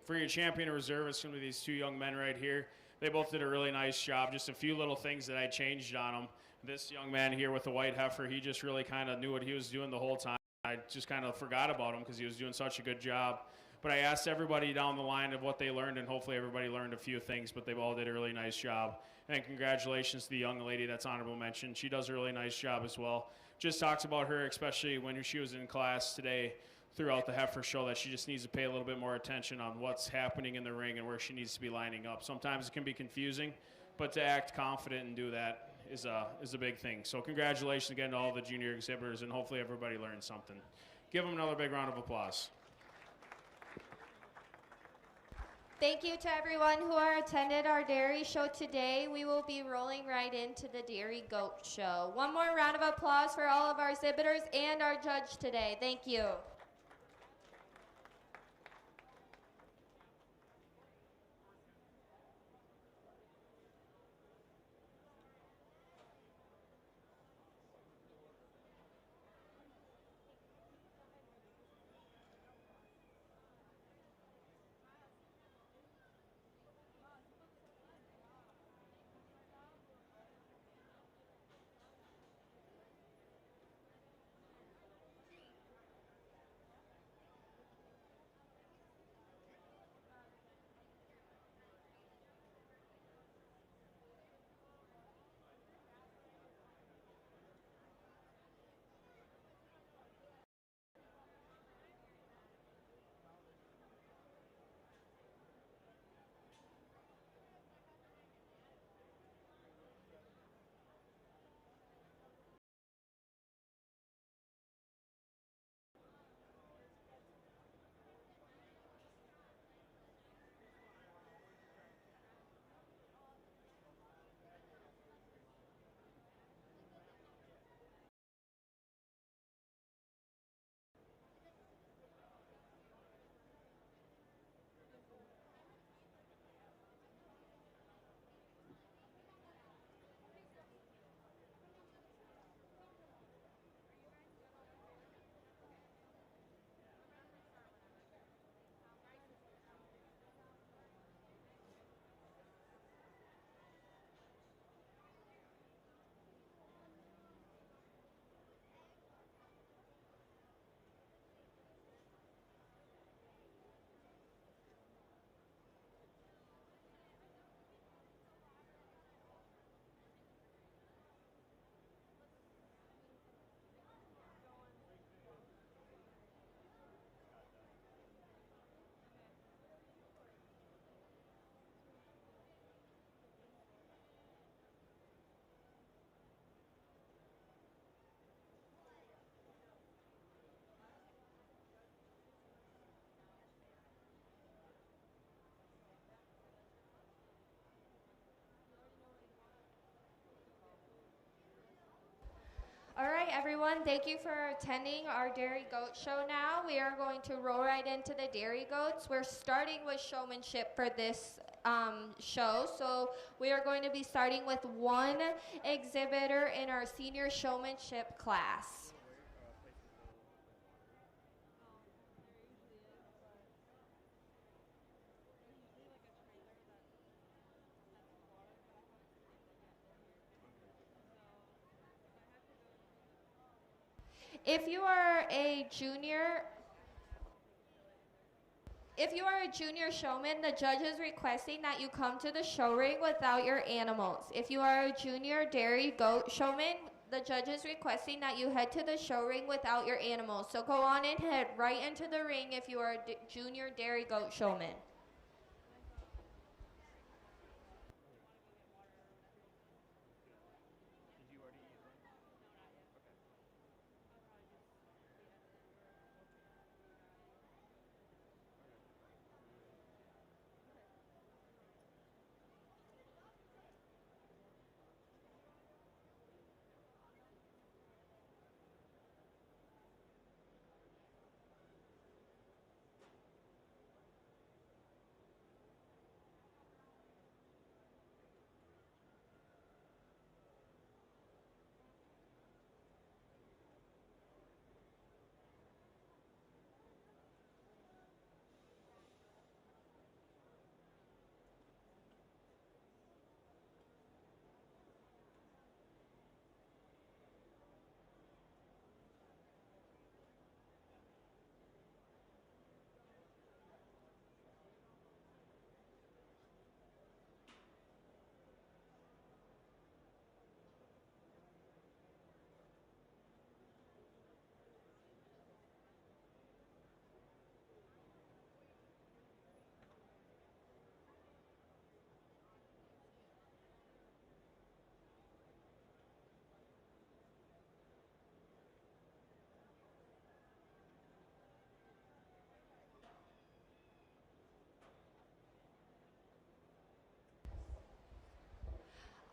For your champion and reserve, it's going to be these 2 young men right here. They both did a really nice job. Just a few little things that I changed on them. This young man here with the white heifer, he just really kind of knew what he was doing the whole time. I just kind of forgot about him because he was doing such a good job. But I asked everybody down the line of what they learned, and hopefully everybody learned a few things, but they all did a really nice job. And congratulations to the young lady that's honorable mention. She does a really nice job as well. Just talks about her, especially when she was in class today, throughout the heifer show, that she just needs to pay a little bit more attention on what's happening in the ring and where she needs to be lining up. Sometimes it can be confusing, but to act confident and do that is a big thing. So congratulations again to all the junior exhibitors, and hopefully everybody learned something. Give them another big round of applause. Thank you to everyone who attended our dairy show today. We will be rolling right into the Dairy Goat Show. One more round of applause for all of our exhibitors and our judge today. Thank you. All right, everyone, thank you for attending our Dairy Goat Show now. We are going to roll right into the Dairy Goats. We're starting with showmanship for this show. So we are going to be starting with 1 exhibitor in our senior showmanship class. If you are a junior If you are a junior showman, the judge is requesting that you come to the show ring without your animals. If you are a junior dairy goat showman, the judge is requesting that you head to the show ring without your animals. So go on and head right into the ring if you are a junior dairy goat showman.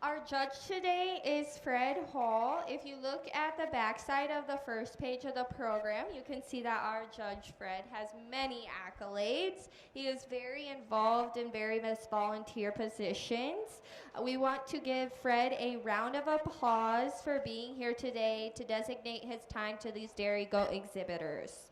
Our judge today is Fred Hall. If you look at the backside of the first page of the program, you can see that our judge Fred has many accolades. He is very involved in various volunteer positions. We want to give Fred a round of applause for being here today to designate his time to these dairy goat exhibitors.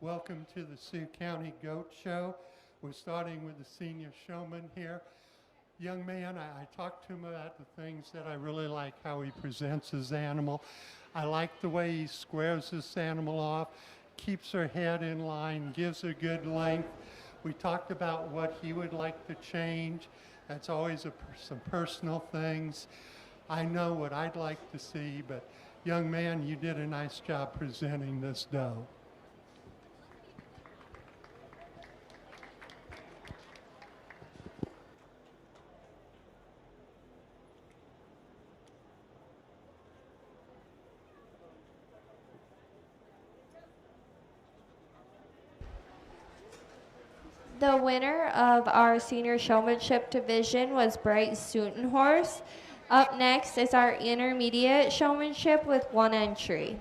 Welcome to the Sioux County Goat Show. We're starting with the senior showman here. Young man, I talked to him about the things that I really like, how he presents his animal. I like the way he squares this animal off, keeps her head in line, gives her good length. We talked about what he would like to change. That's always some personal things. I know what I'd like to see, but young man, you did a nice job presenting this doe. The winner of our senior showmanship division was Bright Student Horse. Up next is our intermediate showmanship with one entry.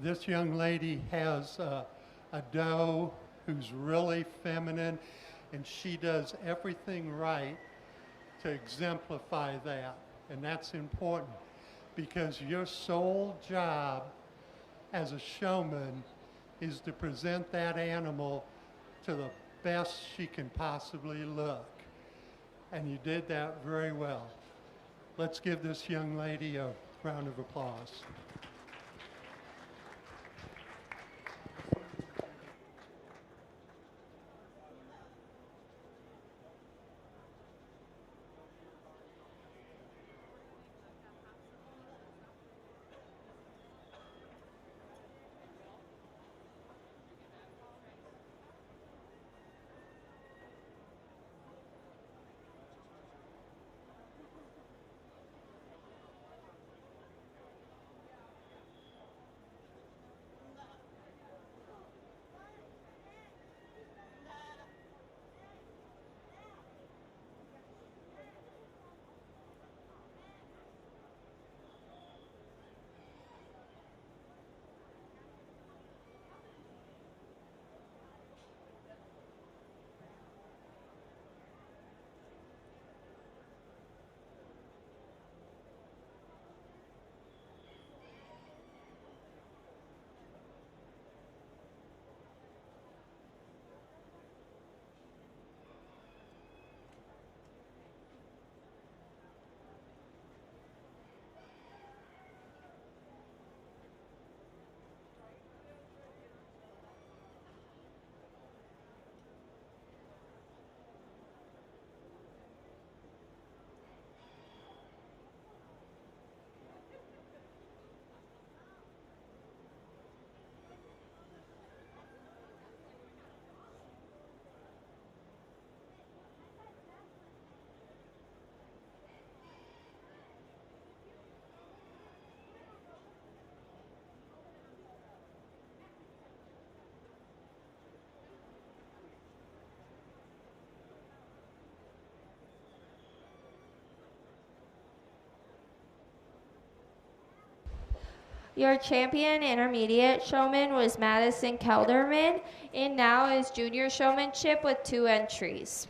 This young lady has a doe who's really feminine, and she does everything right to exemplify that. And that's important because your sole job as a showman is to present that animal to the best she can possibly look. And you did that very well. Let's give this young lady a round of applause. Your champion intermediate showman was Madison Kelderman, and now is junior showmanship with 2 entries.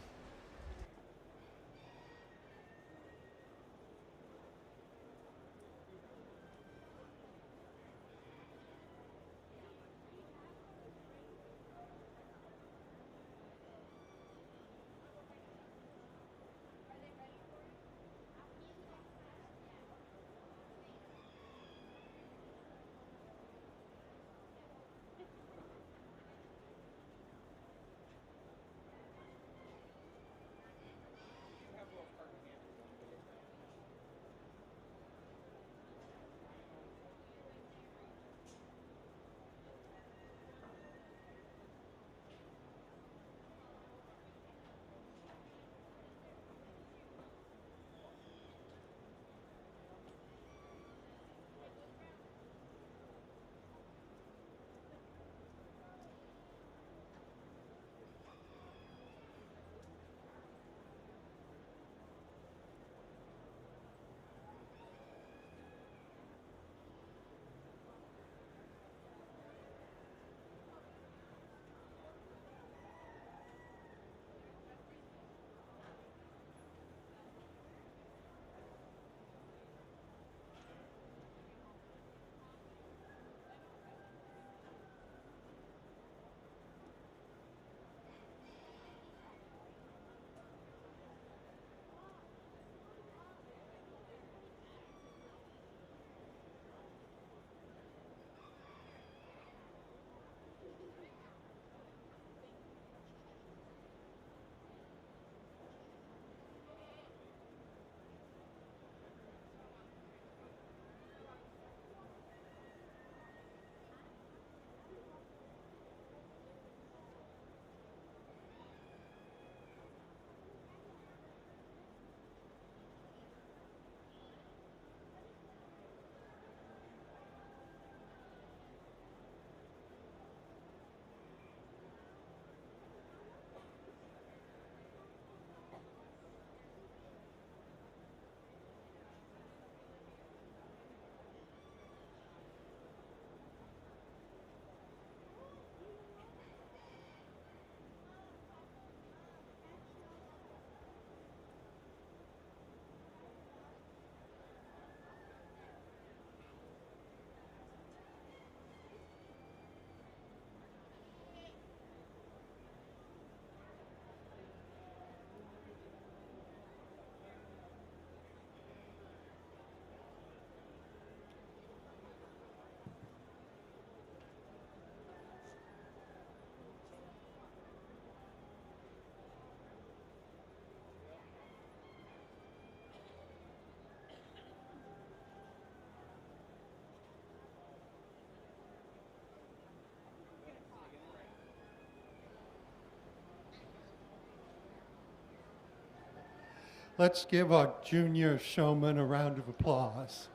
Let's give our junior showman a round of applause.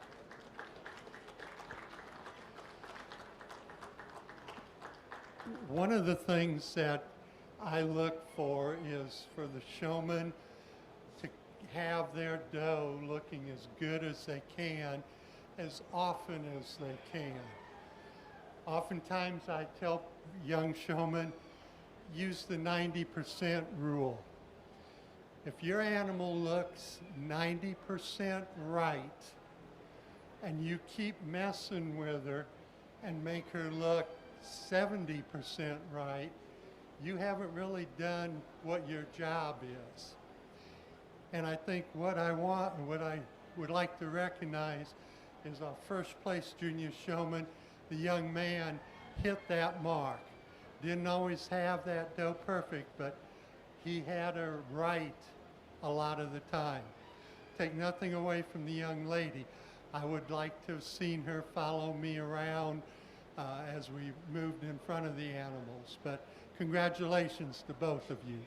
One of the things that I look for is for the showman to have their doe looking as good as they can, as often as they can. Oftentimes I tell young showmen, use the 90% rule. If your animal looks 90% right and you keep messing with her and make her look 70% right, you haven't really done what your job is. And I think what I want and what I would like to recognize is our first place junior showman, the young man, hit that mark. Didn't always have that doe perfect, but he had her right a lot of the time. Take nothing away from the young lady. I would like to have seen her follow me around as we moved in front of the animals. But congratulations to both of you.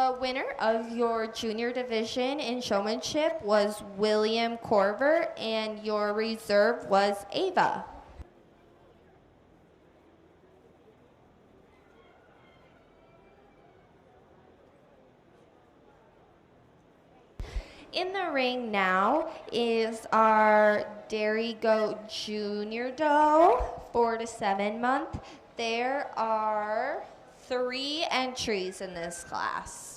The winner of your junior division in showmanship was William Corver, and your reserve was Ava. In the ring now is our Dairy Goat Junior Doe, 4 to 7 month. There are 3 entries in this class.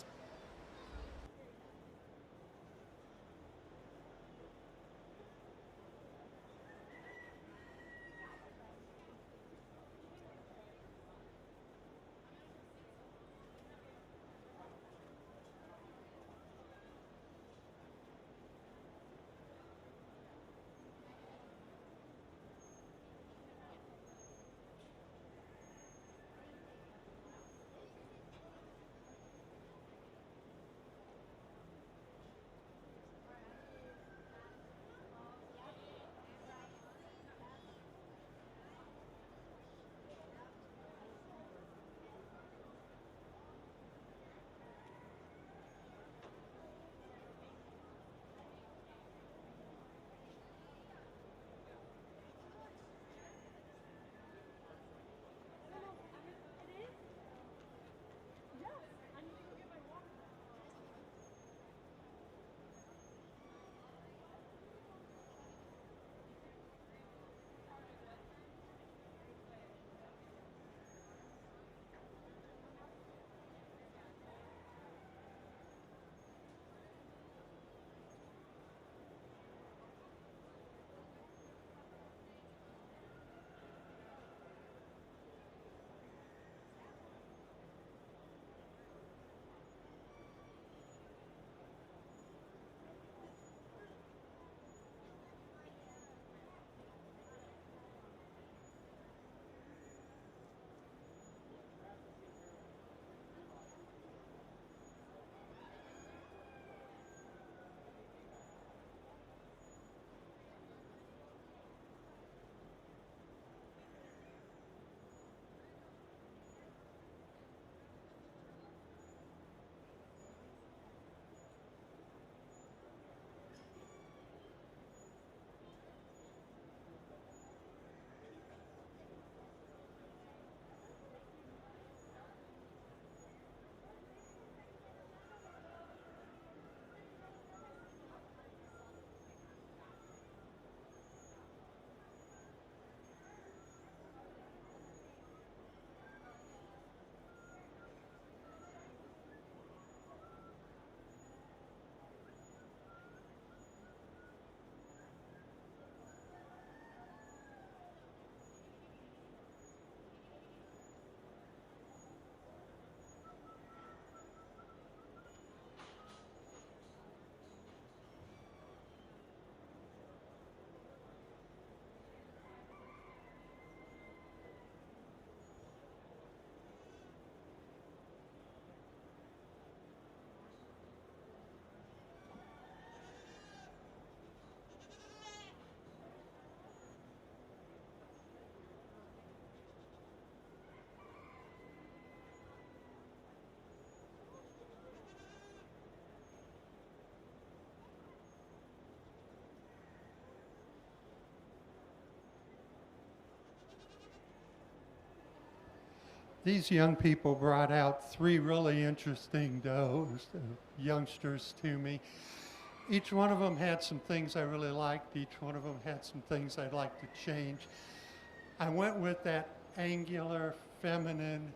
These young people brought out 3 really interesting does, youngsters to me. Each one of them had some things I really liked. Each one of them had some things I'd like to change. I went with that angular, feminine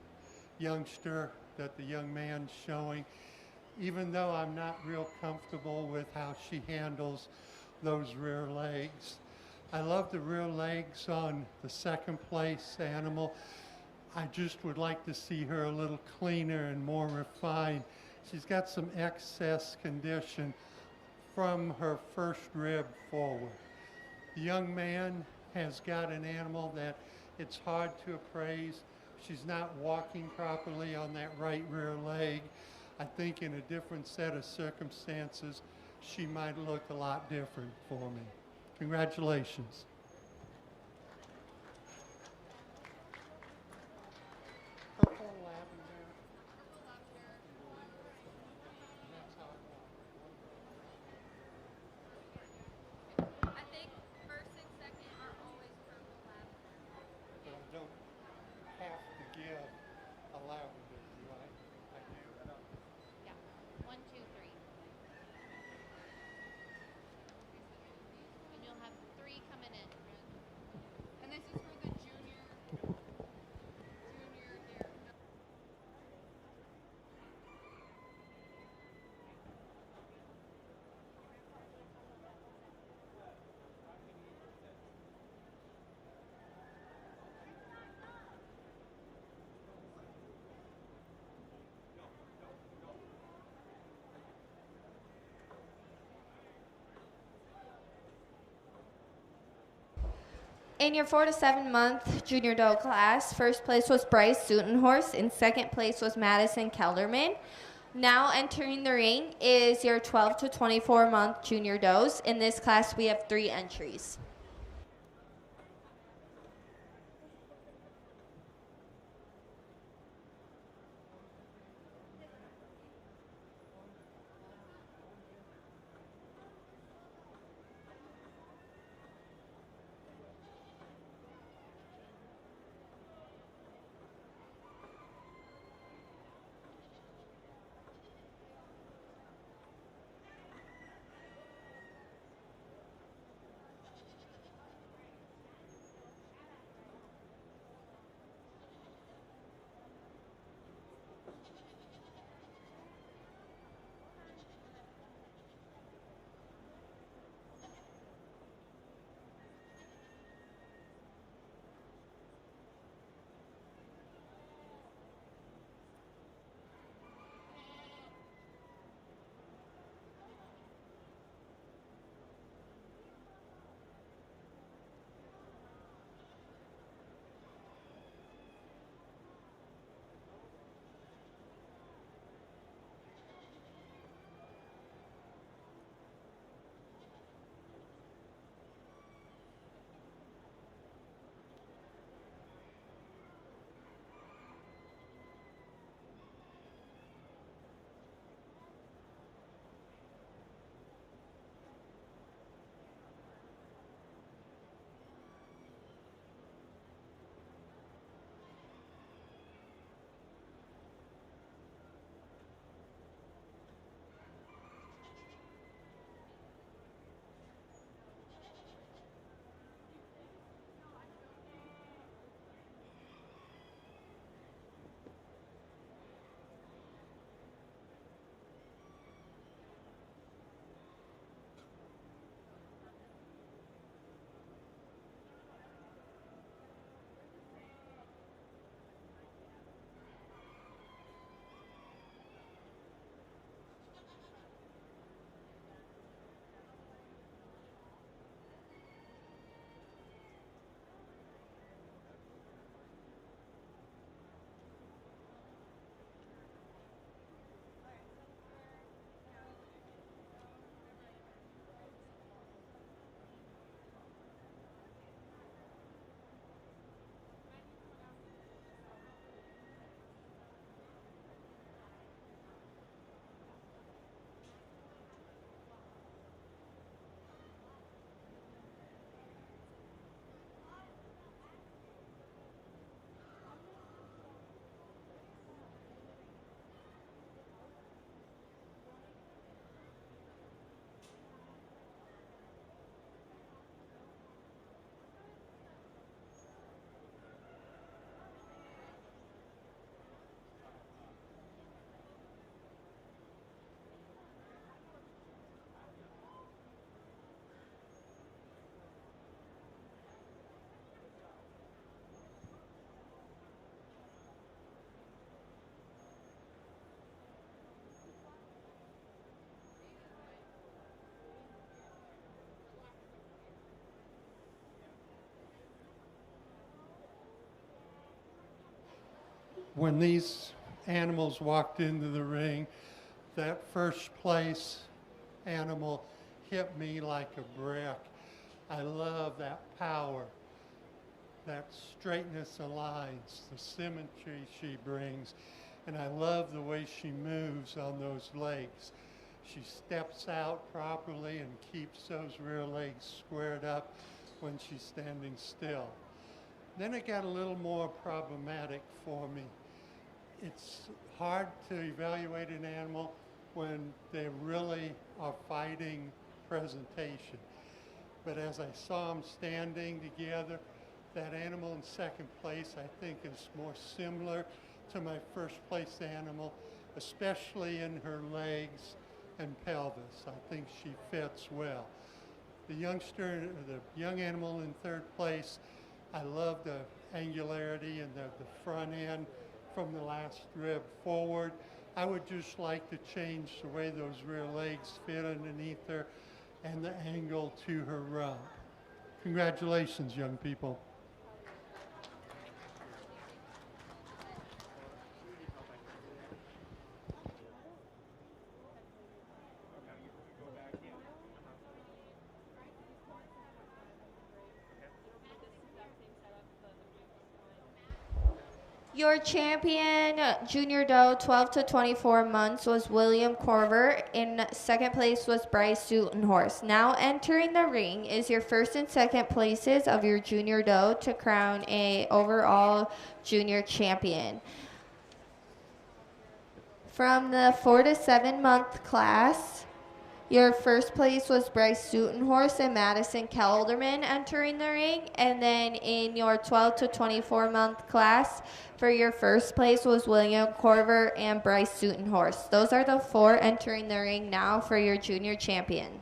youngster that the young man's showing, even though I'm not real comfortable with how she handles those rear legs. I love the rear legs on the second place animal. I just would like to see her a little cleaner and more refined. She's got some excess condition from her first rib forward. The young man has got an animal that it's hard to appraise. She's not walking properly on that right rear leg. I think in a different set of circumstances, she might look a lot different for me. Congratulations. In your 4 to 7 month junior doe class, first place was Bryce Sutenhorst and second place was Madison Kelderman. Now entering the ring is your 12 to 24 month junior does. In this class, we have 3 entries. When these animals walked into the ring, that first place animal hit me like a brick. I love that power, that straightness of lines, the symmetry she brings, and I love the way she moves on those legs. She steps out properly and keeps those rear legs squared up when she's standing still. Then it got a little more problematic for me. It's hard to evaluate an animal when they really are fighting presentation. But as I saw them standing together, that animal in second place I think is more similar to my first place animal, especially in her legs and pelvis. I think she fits well. The young animal in third place, I love the angularity and the front end from the last rib forward. I would just like to change the way those rear legs fit underneath her and the angle to her rump. Congratulations, young people. Your champion, Junior Doe, 12 to 24 months, was William Corver. In second place was Bryce Sutenhorse. Now entering the ring is your first and second places of your Junior Doe to crown a overall junior champion. From the 4 to 7 month class, your first place was Bryce Sutenhorse and Madison Kelderman entering the ring. And then in your 12 to 24 month class, for your first place was William Corver and Bryce Sutenhorse. Those are the 4 entering the ring now for your junior champion.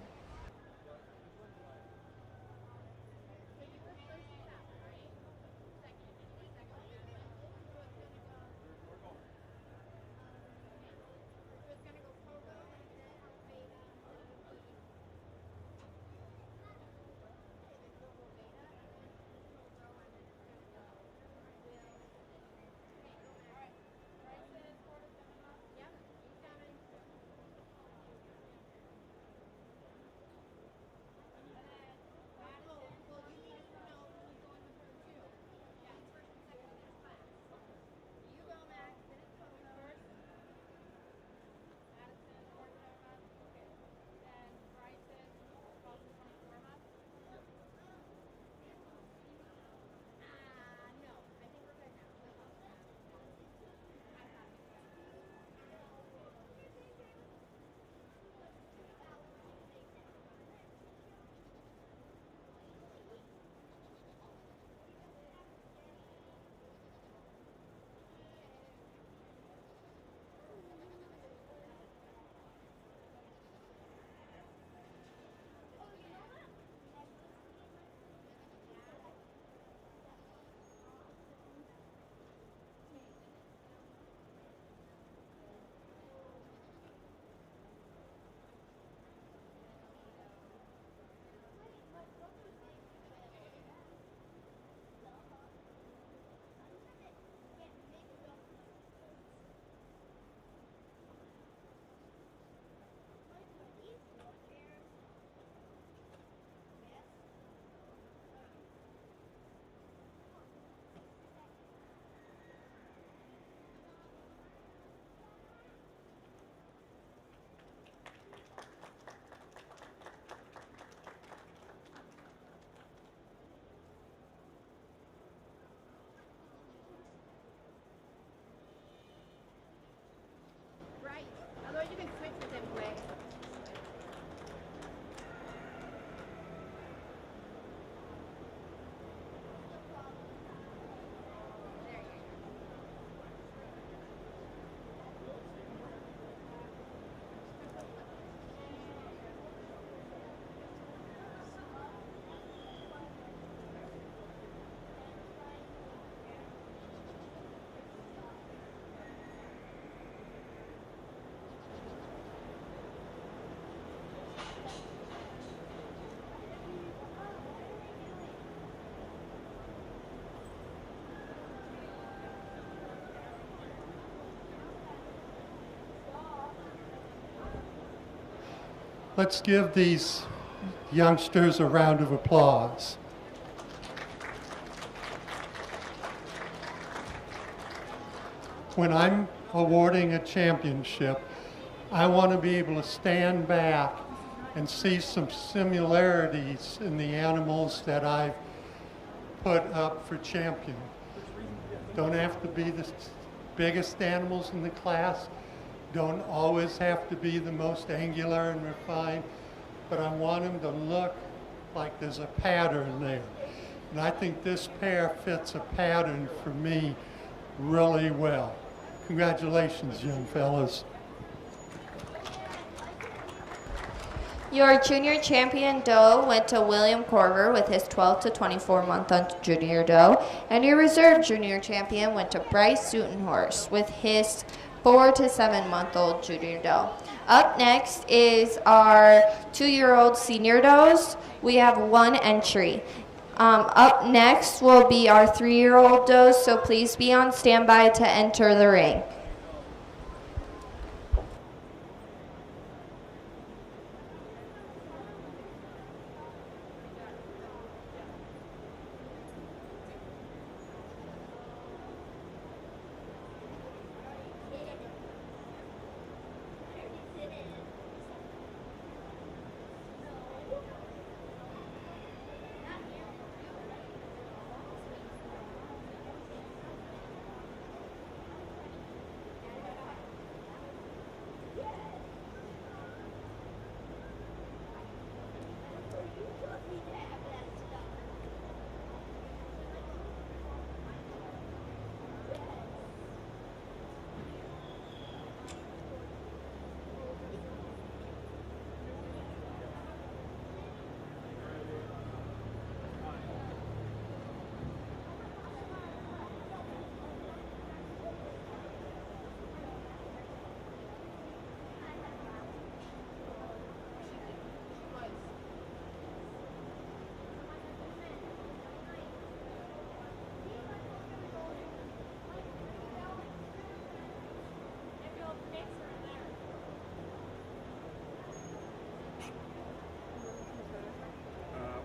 Let's give these youngsters a round of applause. When I'm awarding a championship, I want to be able to stand back and see some similarities in the animals that I've put up for champion. Don't have to be the biggest animals in the class, don't always have to be the most angular and refined, but I want them to look like there's a pattern there. And I think this pair fits a pattern for me really well. Congratulations, young fellas. Your junior champion doe went to William Corver with his 12 to 24 month junior doe, and your reserve junior champion went to Bryce Sutenhorse with his 4 to 7 month old junior doe. Up next is our 2-year-old senior does. We have 1 entry. Up next will be our 3-year-old does, so please be on standby to enter the ring.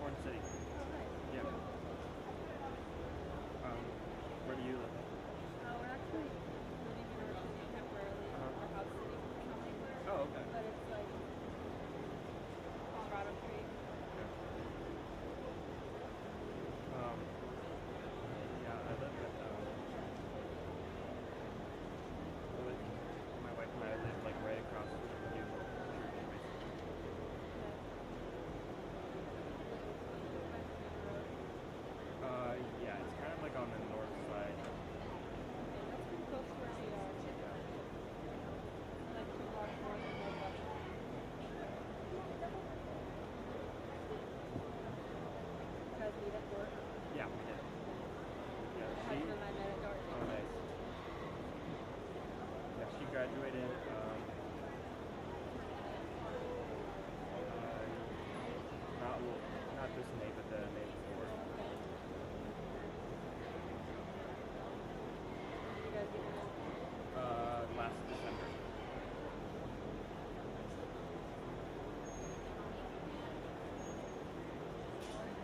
Orange City. Yeah. Where do you live? We're actually living in our city temporarily. Our house sitting something. Oh, okay. But it's like Colorado Street. Yeah, I live at, my wife and I live like right across from you. Yeah, it's kind of like on the north side. That's pretty close to where we are. Like 2 blocks north of Milwaukee. You guys meet at work? Yeah, we did. Yeah, My husband and I met at Dorothy. oh, nice. Yeah, she graduated, not this May, but the May before. You guys get in? Last December.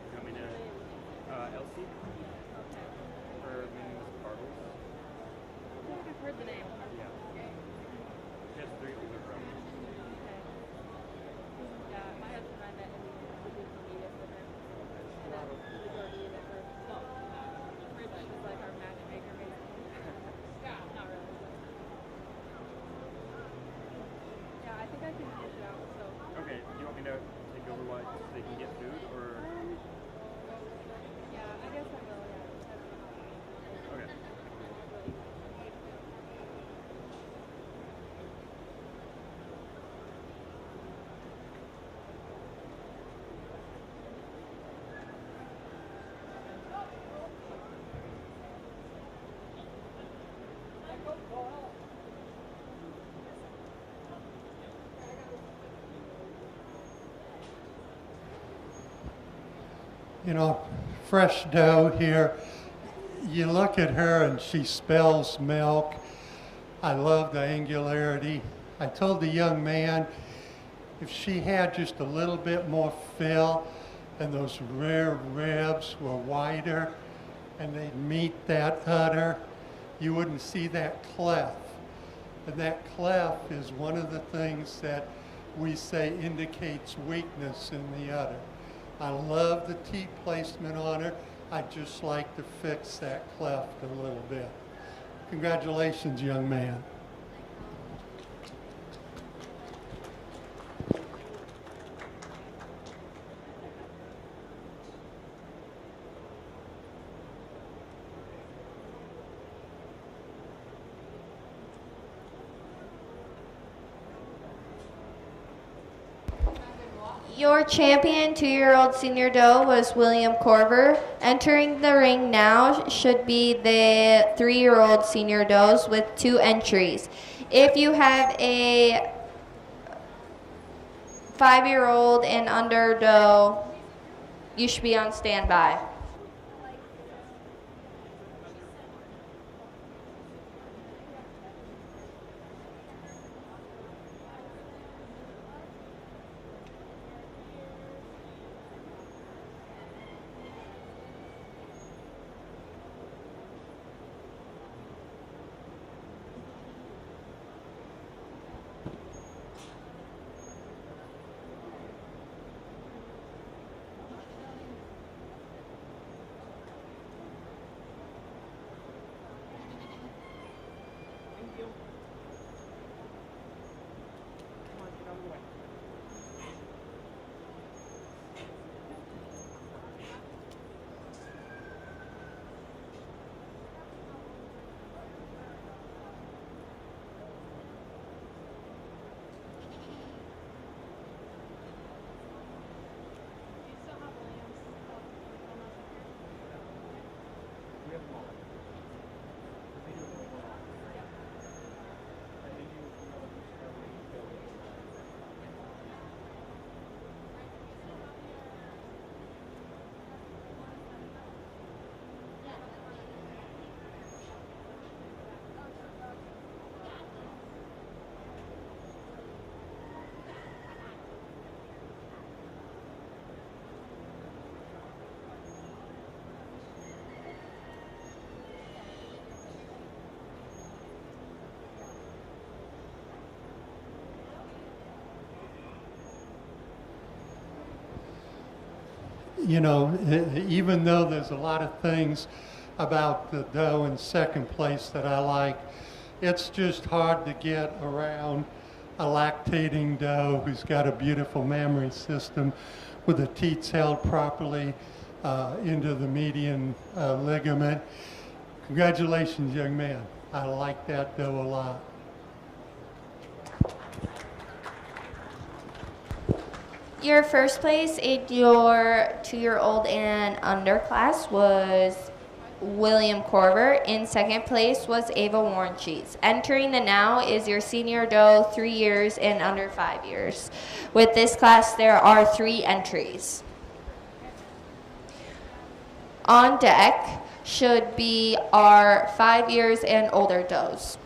You want me to, Elsie? Okay. Her name was Carlos. I feel like I've heard the name. Yeah. She has 3 older brothers. Okay. Yeah, my husband and I met in the Google Meet with him. And then we go to it for Rich is like our matchmaker basically. Not really. Yeah, I think I can dish it out, so. Okay, do you want me to take over what so they can get food, or? Yeah, I guess I will, yeah. Okay. You know, fresh dough here. You look at her and she spells milk. I love the angularity. I told the young man if she had just a little bit more fill and those rear ribs were wider and they'd meet that udder, you wouldn't see that cleft. And that cleft is one of the things that we say indicates weakness in the udder. I love the teat placement on her. I'd just like to fix that cleft a little bit. Congratulations, young man. Your champion 2-year-old senior doe was William Corver. Entering the ring now should be the 3-year-old senior does with 2 entries. If you have a 5-year-old and under doe, you should be on standby. you know, even though there's a lot of things about the doe in second place that I like, it's just hard to get around a lactating doe who's got a beautiful mammary system with the teats held properly into the median ligament. Congratulations, young man. I like that doe a lot. Your first place in your 2-year-old and under class was William Corver. In second place was Ava Warren Cheese. Entering the now is your senior doe, 3 years and under 5 years. With this class, there are 3 entries. On deck should be our 5 years and older does.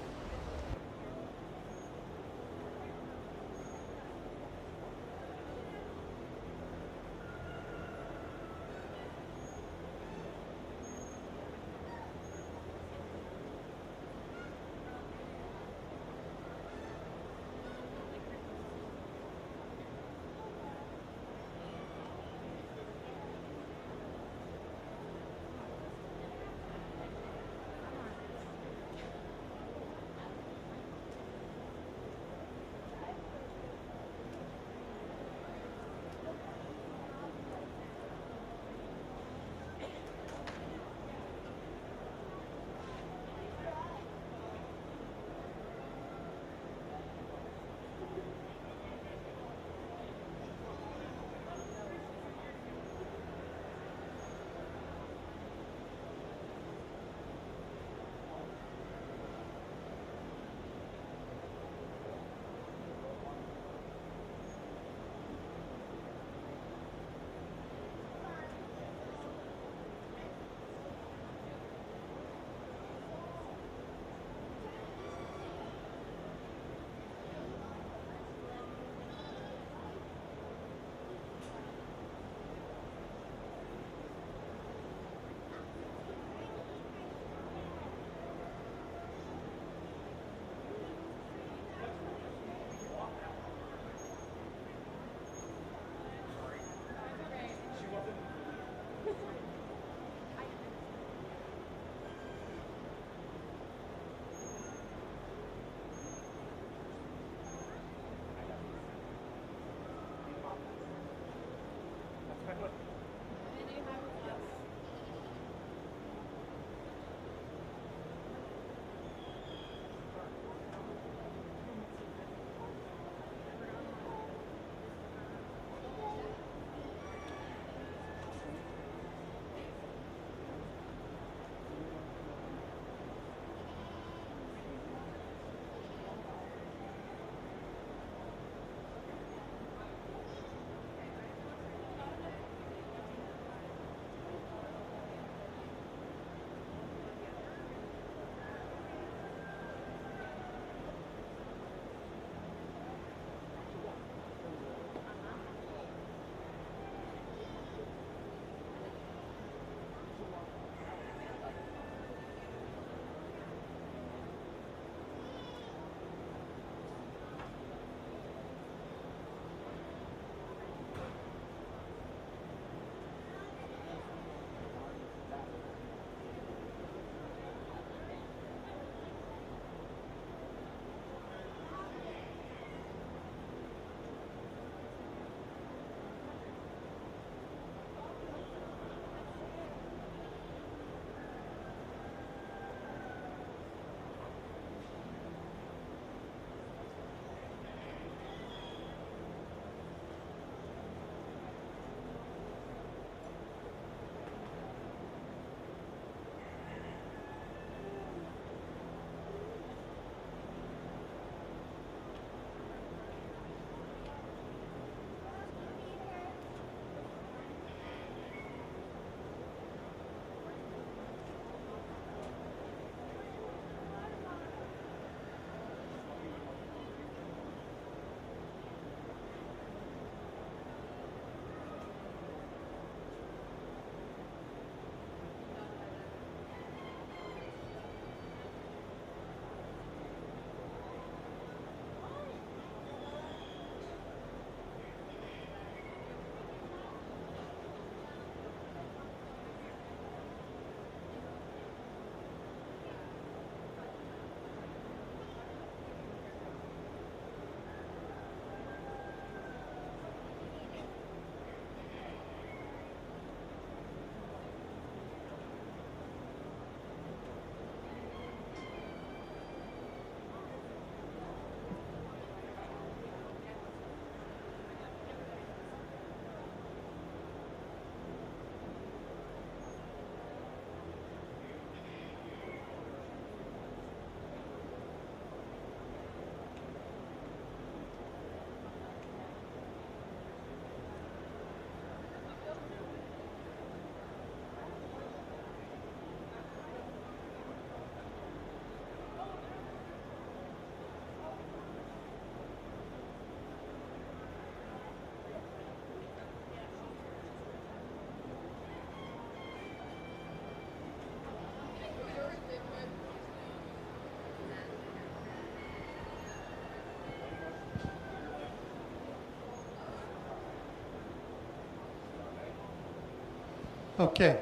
Okay.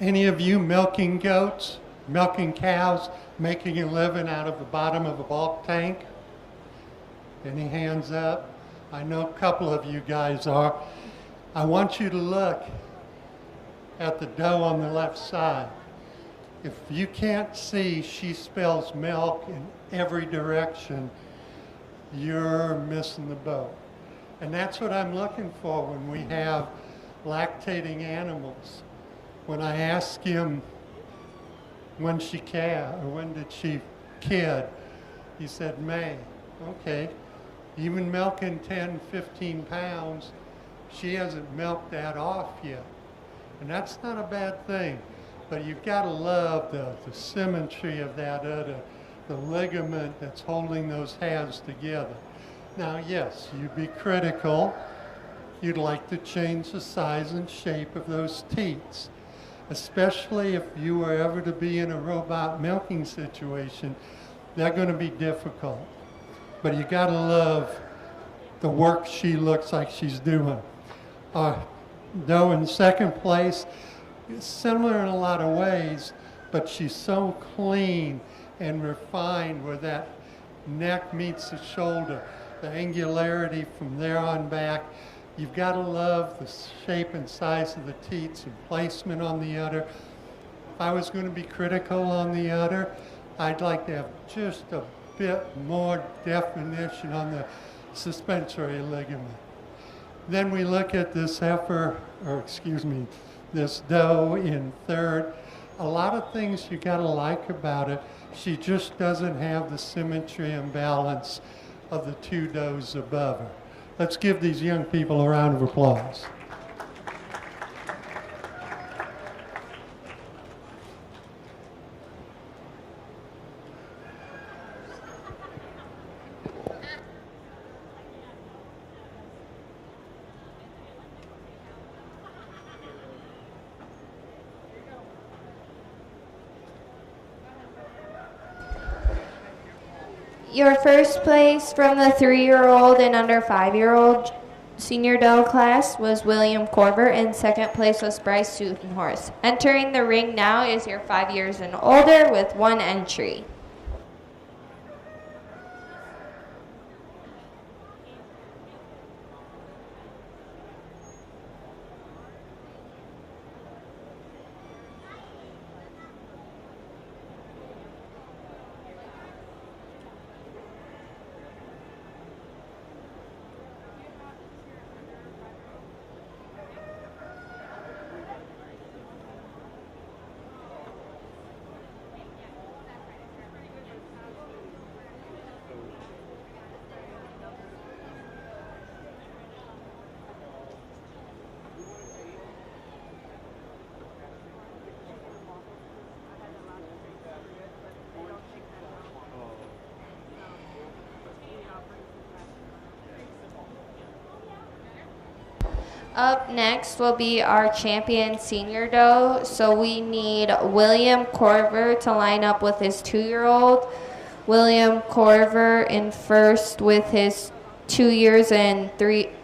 Any of you milking goats, milking cows, making a living out of the bottom of a bulk tank? Any hands up? I know a couple of you guys are. I want you to look at the doe on the left side. If you can't see, she spills milk in every direction. You're missing the boat. And that's what I'm looking for when we have lactating animals. When I ask him when she calved, or when did she kid, he said May. Okay. Even milking 10, 15 pounds, she hasn't milked that off yet. And that's not a bad thing. But you've got to love the symmetry of that udder, the ligament that's holding those halves together. Now, yes, you'd be critical. You'd like to change the size and shape of those teats, especially if you were ever to be in a robot milking situation. They're going to be difficult. But you got to love the work she looks like she's doing. Doe in second place, similar in a lot of ways, but she's so clean and refined where that neck meets the shoulder, the angularity from there on back. You've got to love the shape and size of the teats and placement on the udder. If I was going to be critical on the udder, I'd like to have just a bit more definition on the suspensory ligament. Then we look at this heifer, or excuse me, this doe in third. A lot of things you gotta like about it. She just doesn't have the symmetry and balance of the two does above her. Let's give these young people a round of applause. Your first place from the 3-year-old and under 5-year-old senior doe class was William Corver, and second place was Bryce Sutenhorst. Entering the ring now is your 5 years and older with 1 entry. Up next will be our champion senior doe. So we need William Corver to line up with his 2-year-old. William Corver in first with his 2 years and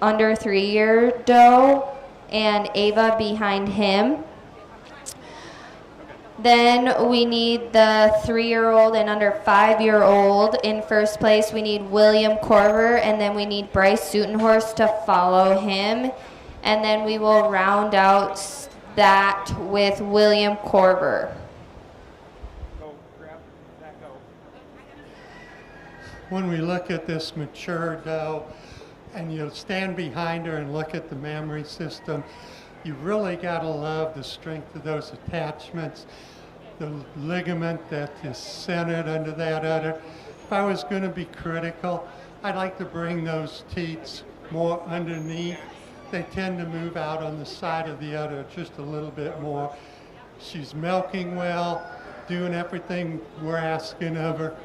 under 3-year doe, and Ava behind him. Then we need the 3-year-old and under 5-year-old in first place. We need William Corver, and then we need Bryce Sutenhorst to follow him. And then we will round out that with William Corver. Go, grab that go. When we look at this mature doe, and you stand behind her and look at the mammary system, you really got to love the strength of those attachments, the ligament that is centered under that udder. If I was going to be critical, I'd like to bring those teats more underneath. They tend to move out on the side of the udder just a little bit more. She's milking well, doing everything we're asking of her.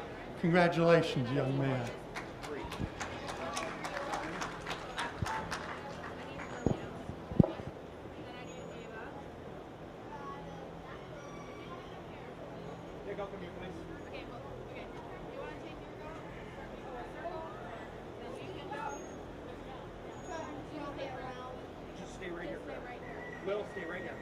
Congratulations, young man. Will, stay right here.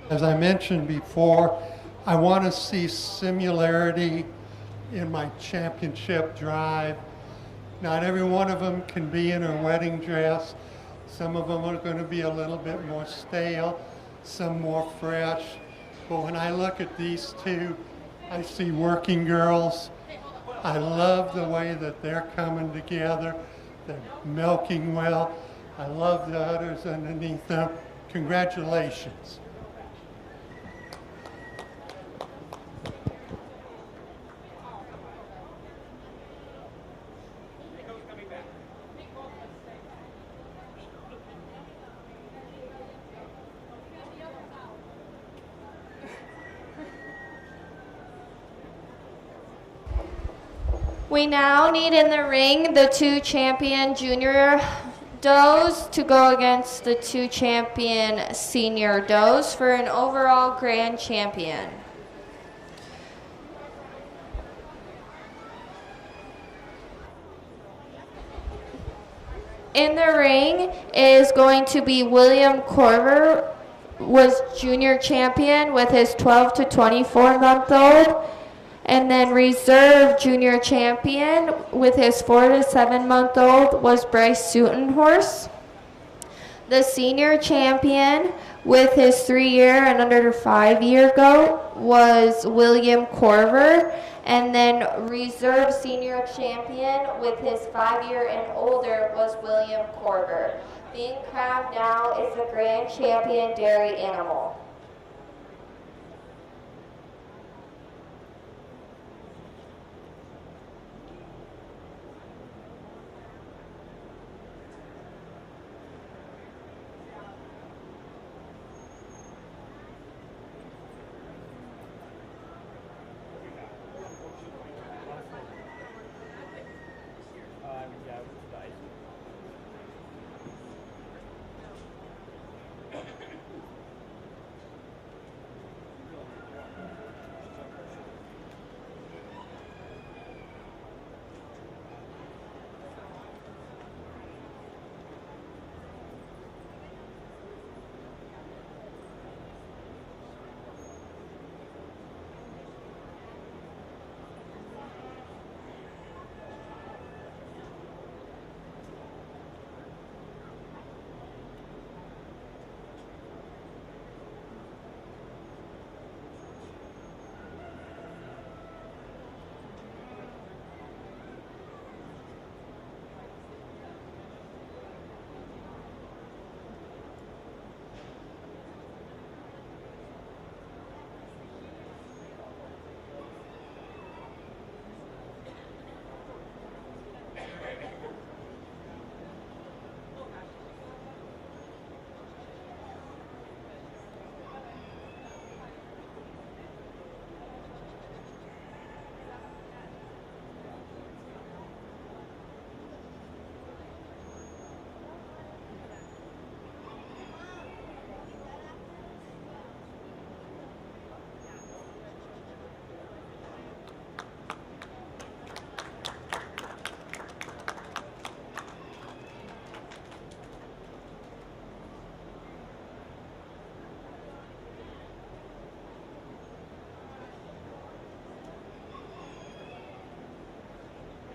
As I mentioned before, I want to see similarity in my championship drive. Not every one of them can be in a wedding dress. Some of them are going to be a little bit more stale, some more fresh. But when I look at these two, I see working girls. I love the way that they're coming together. They're milking well. I love the udders underneath them. Congratulations. We now need in the ring the two champion junior does to go against the two champion senior does for an overall grand champion. In the ring is going to be William Corver, was junior champion with his 12 to 24-month-old. And then reserve junior champion with his 4 to 7-month-old was Bryce Sutenhorse. The senior champion with his 3-year and under 5-year goat was William Corver. And then reserve senior champion with his 5-year and older was William Corver. Being crowned now is the grand champion dairy animal. Yeah, it's nice.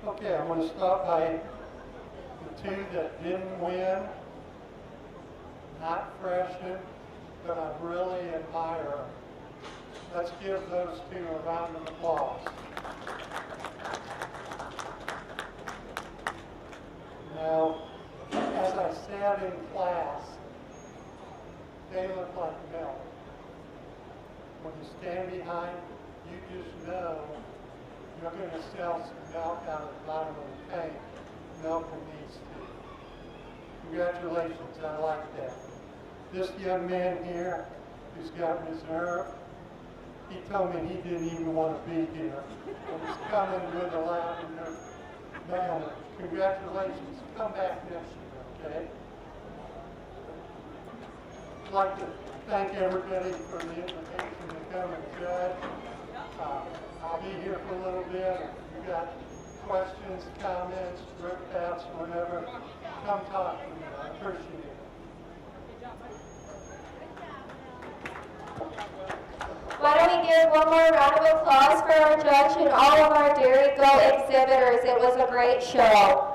Okay, I'm going to start by the two that didn't win, not freshmen, but I really admire. Let's give those two a round of applause. Now, as I sat in class, they look like milk. When you stand behind, you just know you're going to sell some milk out of the bottom of the tank. Milk in these two. Congratulations, I like that. This young man here who's got reserve, he told me he didn't even want to be here. But he's coming with a lavender manner. Congratulations. Come back next year, okay? I'd like to thank everybody for the invitation to come and judge. I'll be here for a little bit. If you got questions, comments, drip taps, whatever, come talk to me. I appreciate it. Why don't we give one more round of applause for our judge and all of our Dairy Go exhibitors. It was a great show.